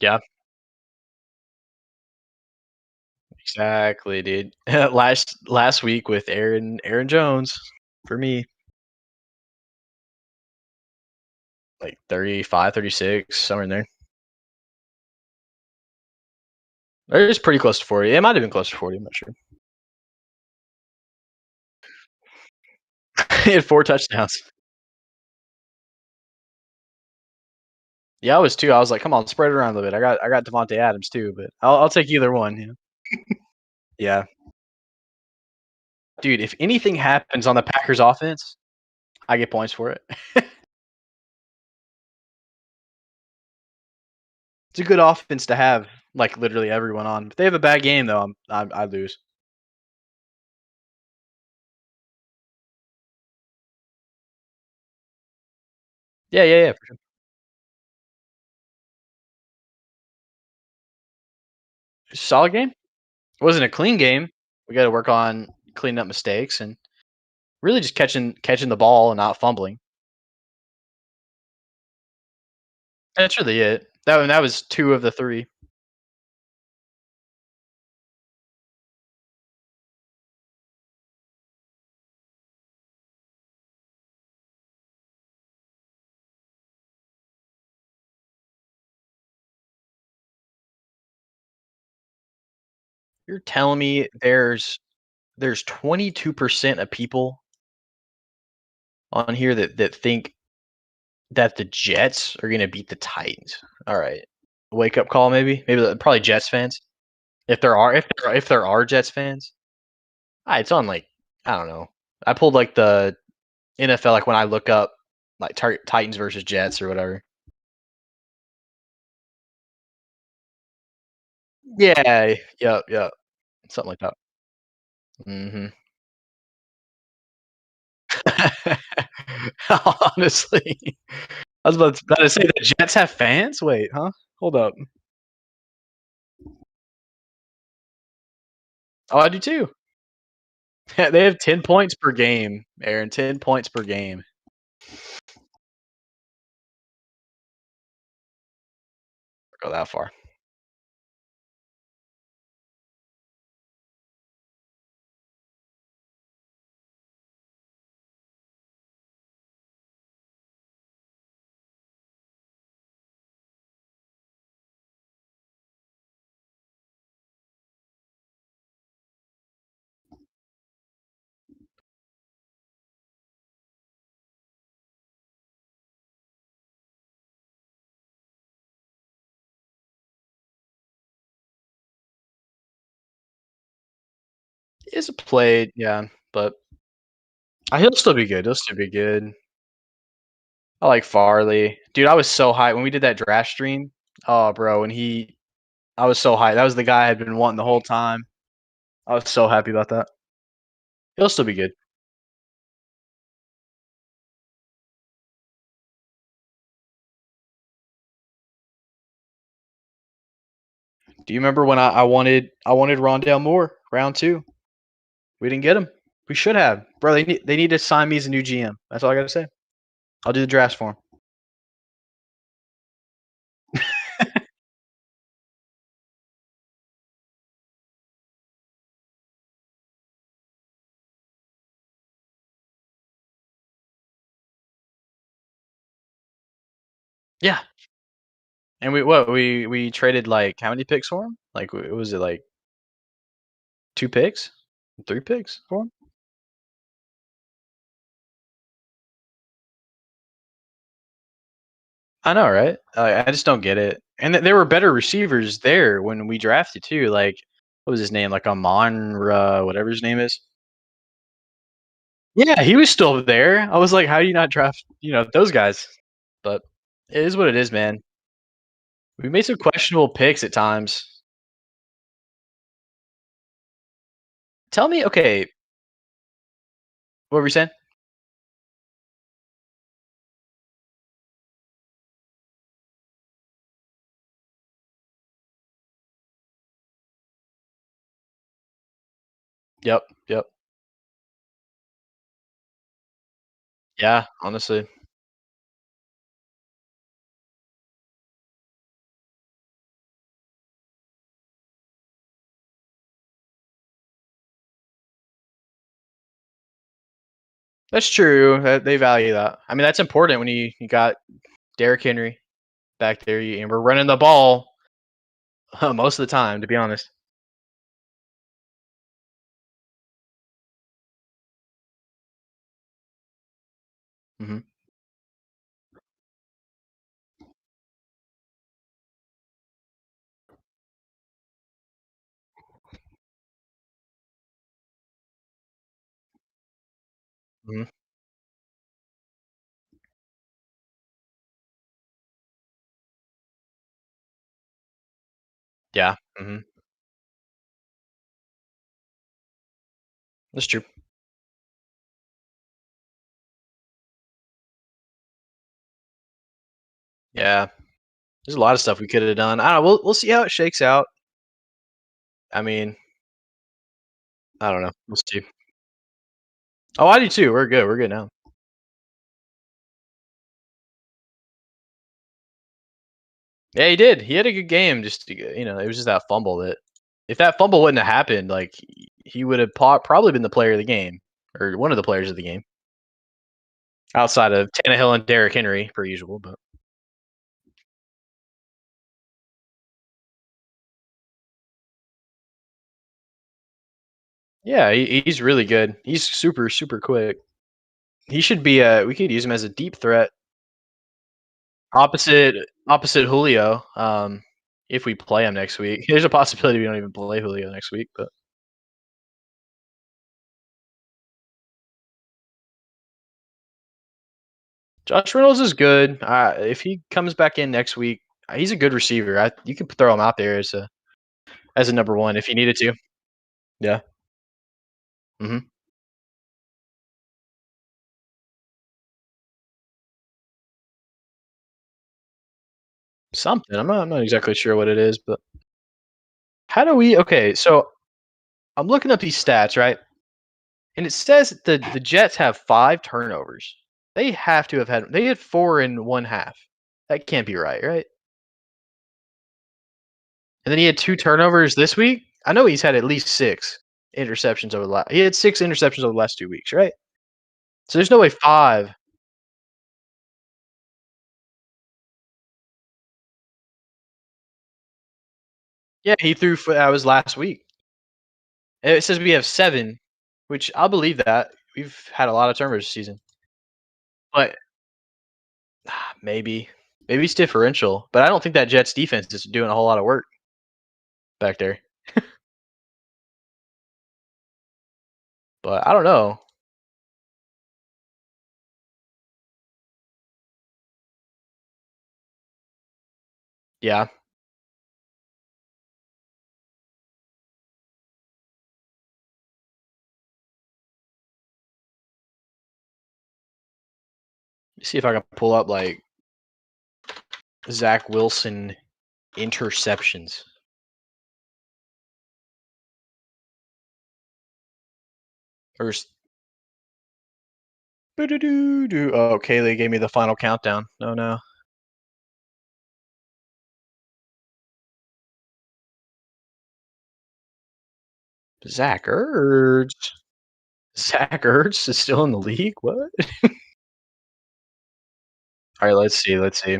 Yeah, exactly, dude. Last week with Aaron Jones for me, like 35, 36, somewhere in there. It was pretty close to 40. It might have been close to 40. I'm not sure. He had 4 touchdowns. Yeah, I was too. I was like, come on, spread it around a little bit. I got Devontae Adams too, but I'll take either one. Yeah, dude. If anything happens on the Packers offense, I get points for it. It's a good offense to have, like literally everyone on. If they have a bad game though, I lose. Yeah, yeah, yeah. For sure. Solid game. It wasn't a clean game. We got to work on cleaning up mistakes and really just catching the ball and not fumbling. That's really it. That was 2 of the 3. You're telling me there's 22% of people on here that think that the Jets are gonna beat the Titans. All right. Wake up call maybe? Maybe probably Jets fans. If there are Jets fans. It's on like I don't know. I pulled like the NFL like when I look up like Titans versus Jets or whatever. Yeah, yep, something like that. Mhm. Honestly. I was about to say the Jets have fans? Wait, huh? Hold up. Oh, I do too. They have 10 points per game, Aaron, 10 points per game. Go that far. It's a play, yeah, but he'll still be good. He'll still be good. I like Farley. Dude, I was so hyped when we did that draft stream. Oh, bro, I was so hyped. That was the guy I had been wanting the whole time. I was so happy about that. He'll still be good. Do you remember when I wanted Rondale Moore round 2? We didn't get him. We should have. Bro, they need to sign me as a new GM. That's all I gotta say. I'll do the drafts for him. Yeah. And we traded like how many picks for him? Like was it like 2 picks? 3 picks for him? I know, right? I just don't get it. And there were better receivers there when we drafted too. Like what was his name? Like Amon-Ra, whatever his name is. Yeah, he was still there. I was like, how do you not draft, those guys? But it is what it is, man. We made some questionable picks at times. Tell me, okay, what were you saying? Yep, yep. Yeah, honestly. That's true. They value that. I mean, that's important when you got Derrick Henry back there, and we're running the ball most of the time, to be honest. Hmm. Hmm. Yeah. Hmm. That's true. Yeah. There's a lot of stuff we could have done. I don't know. We'll see how it shakes out. I mean, I don't know. We'll see. Oh, I do too. We're good. We're good now. Yeah, he did. He had a good game. Just it was just that fumble that if that fumble wouldn't have happened, like he would have probably been the player of the game or one of the players of the game outside of Tannehill and Derrick Henry, per usual. But Yeah, he's really good. He's super, super quick. He should be we could use him as a deep threat. Opposite opposite Julio, if we play him next week. There's a possibility we don't even play Julio next week, but Josh Reynolds is good. If he comes back in next week, he's a good receiver. You could throw him out there as a number one if you needed to. Yeah. Hmm. Something. I'm not exactly sure what it is, but how do we? Okay, so I'm looking up these stats, right? And it says the Jets have 5 turnovers. They have to have had. They had 4 in 1/2. That can't be right, right? And then he had 2 turnovers this week. I know he's had at least 6 interceptions over the last. He had 6 interceptions over the last 2 weeks, right? So there's no way 5. Yeah, he threw for that was last week. And it says we have 7, which I'll believe that. We've had a lot of turnovers this season, but maybe it's differential. But I don't think that Jets defense is doing a whole lot of work back there. But I don't know. Yeah, let me see if I can pull up like Zach Wilson interceptions. Or oh, Kaylee gave me the final countdown. No, no. Zach Ertz. Zach Ertz is still in the league. What? All right, let's see. Let's see.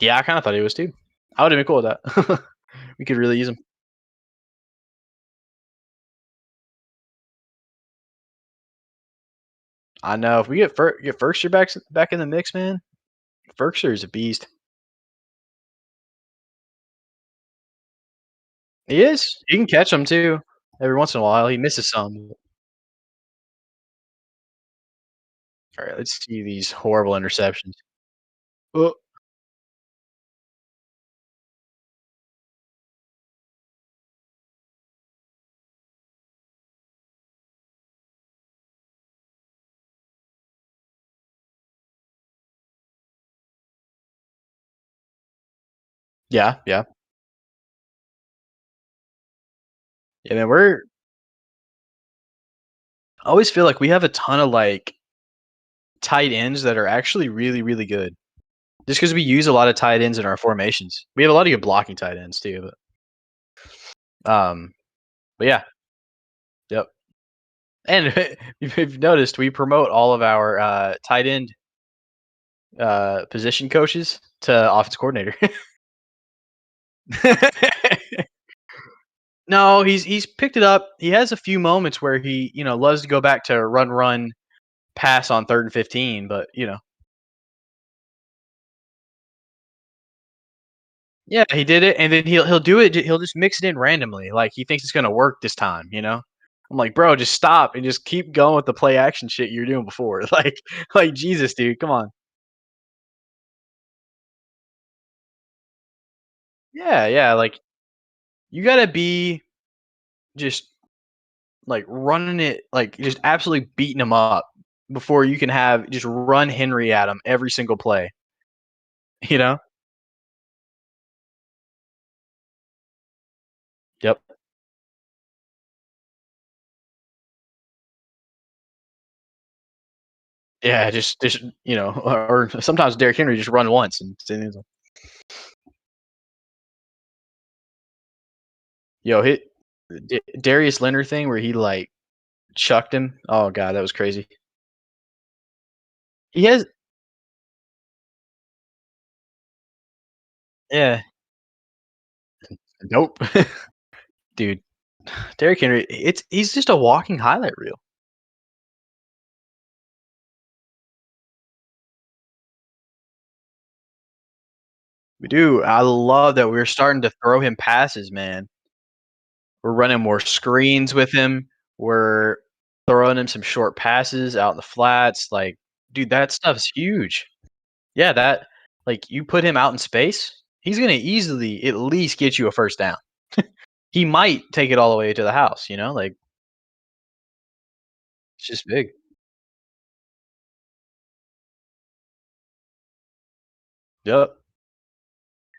Yeah, I kind of thought he was too. I would have been cool with that. We could really use him. I know if we get Ferkster back in the mix, man. Ferkster is a beast. He is. He can catch them too. Every once in a while, he misses some. All right, let's see these horrible interceptions. Oh, yeah, yeah, yeah. Man, I always feel like we have a ton of like tight ends that are actually really, really good. Just because we use a lot of tight ends in our formations. We have a lot of good blocking tight ends too. But yeah, yep. And if you've noticed, we promote all of our tight end position coaches to offense coordinator. No, he's picked it up. He has a few moments where he, loves to go back to run, pass on 3rd and 15, but yeah, he did it, and then he'll do it. He'll just mix it in randomly, like he thinks it's gonna work this time. I'm like, bro, just stop and just keep going with the play action shit you're doing before. Like Jesus, dude, come on. Yeah, yeah, like you gotta be just like running it, like just absolutely beating him up before you can have just run Henry at him every single play. You know? Yep. Yeah, just or sometimes Derrick Henry just run once and it's in the end zone. Yo, hit Darius Leonard thing where he like chucked him. Oh god, that was crazy. He has Yeah, Nope. Dude, Derrick Henry, he's just a walking highlight reel. We do. I love that we're starting to throw him passes, man. We're running more screens with him. We're throwing him some short passes out in the flats. Like, dude, that stuff's huge. Yeah, that like you put him out in space, he's gonna easily at least get you a first down. He might take it all the way to the house, like it's just big. Yep.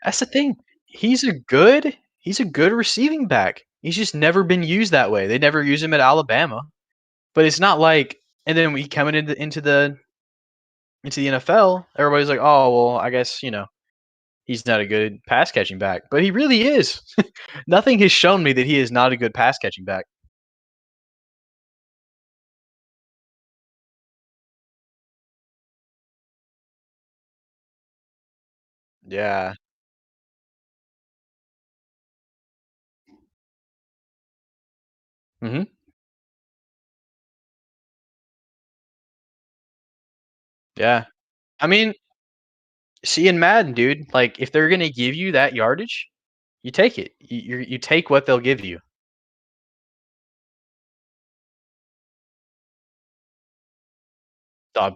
That's the thing. He's a good receiving back. He's just never been used that way. They never use him at Alabama. But it's not like and then we coming into the NFL, everybody's like, "Oh, well, I guess, he's not a good pass catching back." But he really is. Nothing has shown me that he is not a good pass catching back. Yeah. Mhm. Yeah. I mean, see in Madden, dude, like if they're gonna give you that yardage, you take it. You take what they'll give you.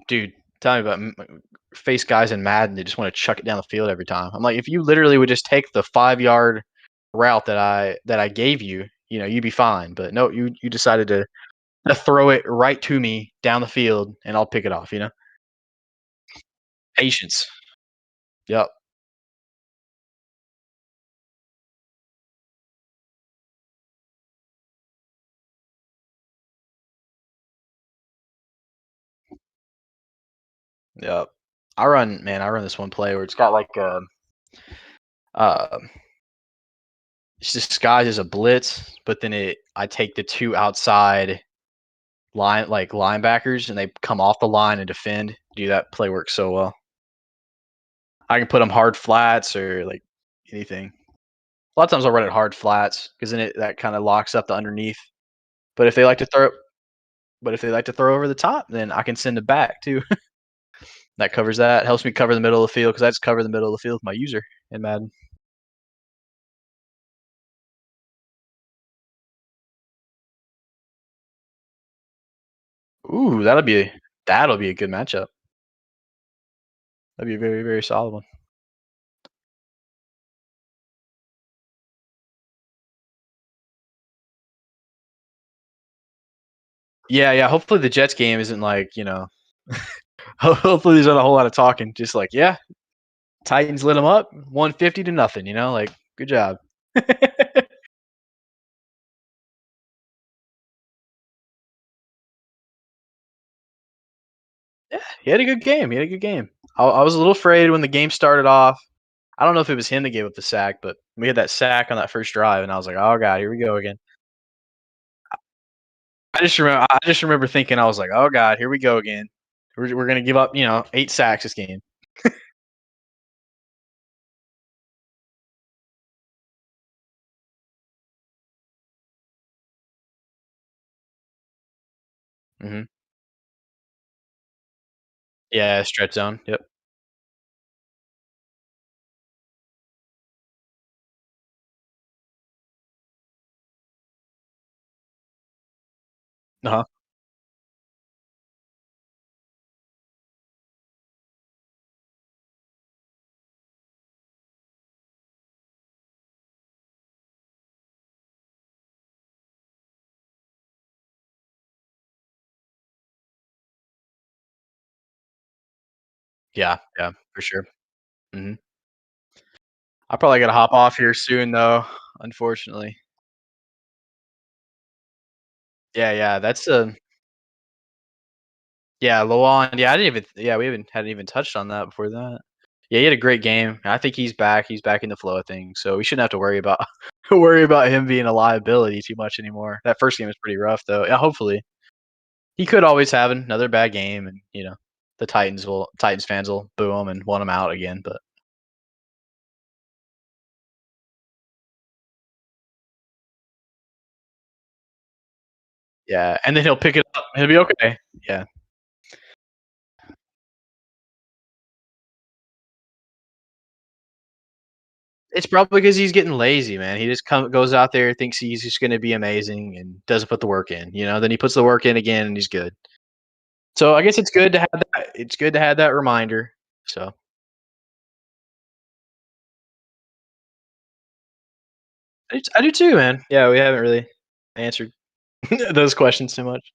Dude, tell me about face guys in Madden. They just want to chuck it down the field every time. I'm like, if you literally would just take the 5 yard route that I gave you, you'd be fine. But no, you decided to throw it right to me down the field, and I'll pick it off. Patience. Yep. Yep. I run this one play where it's got like uh it's disguised as a blitz, but then I take the two outside linebackers and they come off the line and defend. Dude, that play works so well. I can put them hard flats or like anything. A lot of times I'll run it hard flats because then that kind of locks up the underneath. But if they like to throw, but if they like to throw over the top, then I can send it back too. That covers that. Helps me cover the middle of the field because I just cover the middle of the field with my user in Madden. Ooh, that'll be a good matchup. That'd be a very very solid one. Yeah, yeah. Hopefully the Jets game isn't like Hopefully there's not a whole lot of talking. Just like yeah, Titans lit them up, 150 to nothing. Like good job. Yeah, he had a good game. He had a good game. I was a little afraid when the game started off. I don't know if it was him that gave up the sack, but we had that sack on that first drive, and I was like, "Oh god, here we go again." I just remember thinking, I was like, "Oh god, here we go again. We're gonna give up, 8 sacks this game." Hmm. Yeah, stretch zone. Yep. Uh huh. Yeah, yeah, for sure. Hmm. I probably gotta hop off here soon, though. Unfortunately. Yeah, yeah. That's a Yeah, Loan. Yeah, I didn't even. Yeah, we haven't hadn't even touched on that before that. Yeah, he had a great game. I think he's back. He's back in the flow of things, so we shouldn't have to worry about worry about him being a liability too much anymore. That first game was pretty rough, though. Yeah, hopefully he could always have another bad game, and the Titans fans will boo him and want him out again. But Yeah, and then he'll pick it up. He'll be okay. Yeah. It's probably because he's getting lazy, man. He just goes out there, thinks he's just gonna be amazing, and doesn't put the work in. Then he puts the work in again, and he's good. So I guess it's good to have that. It's good to have that reminder. So I do too, man. Yeah, we haven't really answered those questions too much.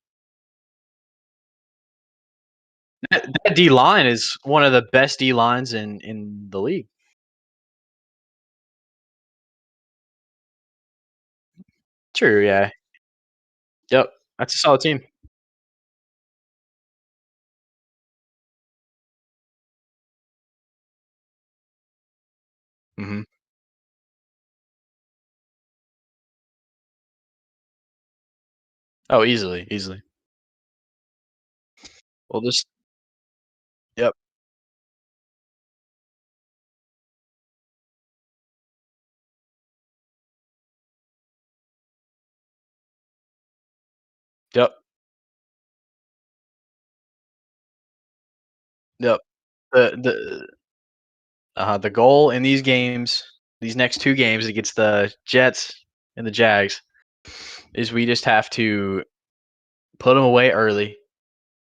That D line is one of the best D lines in the league. True. Yeah. Yep. That's a solid team. Hmm. Oh, easily, easily. Well, just yep, yep, yep. The goal in these games, these next 2 games against the Jets and the Jags, is we just have to put them away early,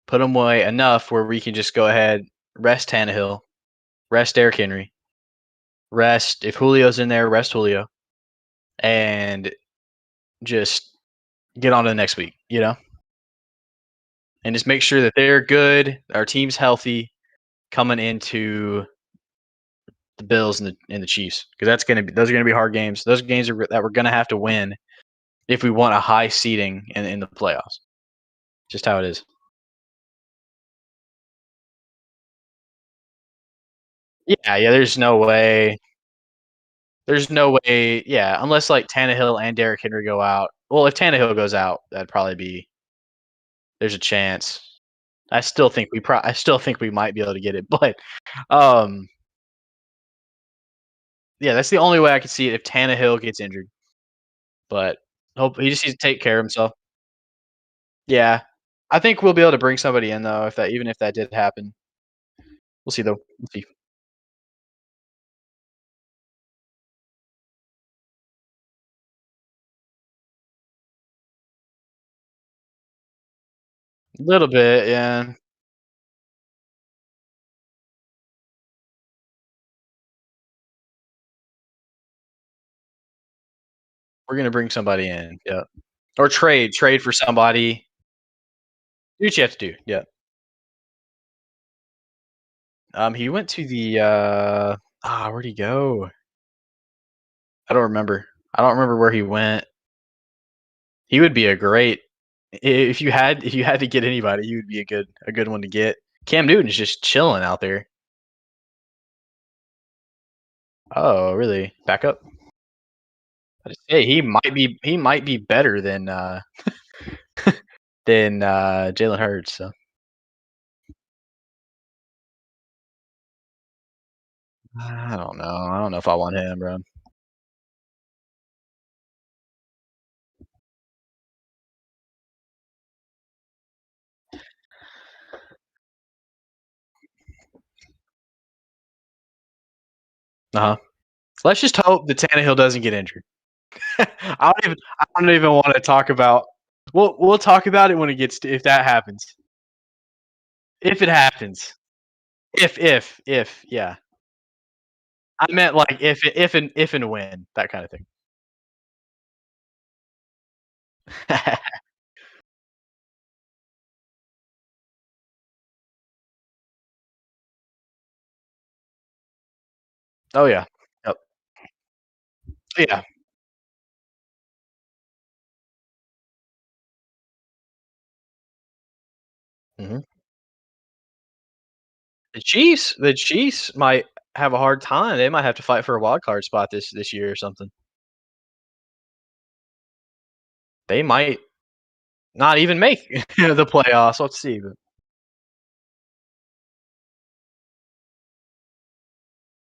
put them away enough where we can just go ahead, rest Tannehill, rest Derrick Henry, rest if Julio's in there, rest Julio, and just get on to the next week, and just make sure that they're good, our team's healthy coming into the Bills and the Chiefs because those are gonna be hard games. Those games that we're gonna have to win if we want a high seeding in the playoffs. Just how it is. Yeah, yeah. There's no way. There's no way. Yeah, unless like Tannehill and Derrick Henry go out. Well, if Tannehill goes out, that'd probably be. There's a chance. I still think we might be able to get it, but um, yeah, that's the only way I could see it if Tannehill gets injured. But hope he just needs to take care of himself. Yeah, I think we'll be able to bring somebody in though if that even if that did happen. We'll see though. We'll see. A little bit, yeah. We're gonna bring somebody in. Yeah. Or trade for somebody. Do what you have to do. Yeah. He went to the where'd he go? I don't remember. I don't remember where he went. He would be a great if you had to get anybody, he would be a good one to get. Cam Newton is just chilling out there. Oh, really? Back up? Hey, he might be better than Jalen Hurts. So I don't know. I don't know if I want him, bro. Uh huh. Let's just hope that Tannehill doesn't get injured. I don't even want to talk about. We'll talk about it when it gets to if that happens. If it happens. If yeah. I meant like if and when that kind of thing. Oh yeah. Yep. Yeah. Hmm. The Chiefs might have a hard time. They might have to fight for a wild card spot this year or something. They might not even make the playoffs. Let's see. But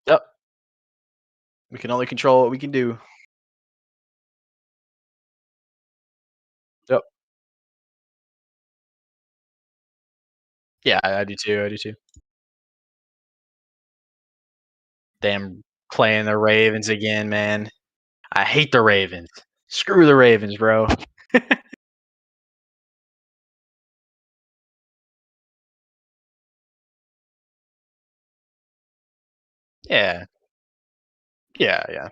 yep. We can only control what we can do. Yep. Yeah, I do too. I do too. Damn, playing the Ravens again, man. I hate the Ravens. Screw the Ravens, bro. Yeah, yeah, yeah.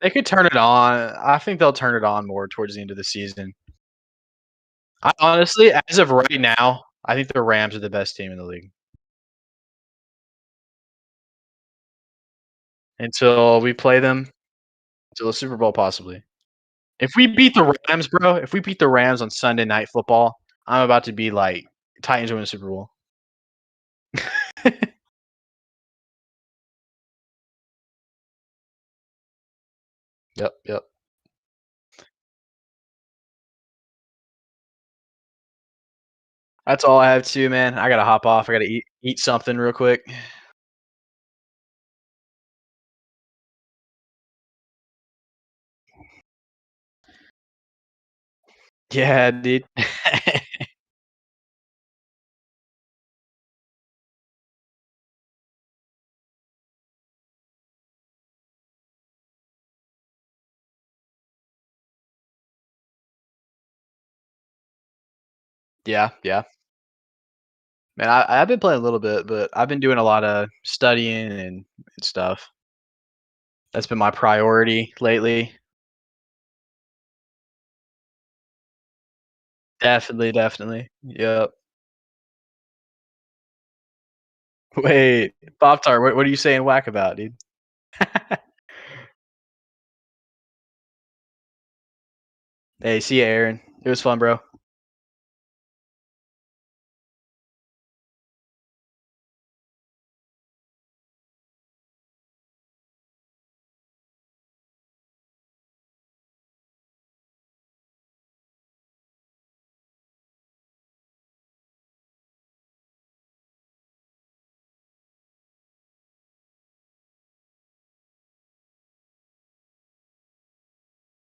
They could turn it on. I think they'll turn it on more towards the end of the season. I honestly, as of right now, I think the Rams are the best team in the league until we play them until the Super Bowl, possibly. If we beat the Rams, bro, if we beat the Rams on Sunday Night Football, I'm about to be like, Titans win the Super Bowl. Yep, yep. That's all I have too, man. I gotta hop off. I gotta eat something real quick. Yeah, dude. Yeah, yeah. Man, I've been playing a little bit, but I've been doing a lot of studying and stuff. That's been my priority lately. Definitely, definitely. Yep. Wait, Pop Tart, what are you saying whack about, dude? Hey, see ya, Aaron. It was fun, bro.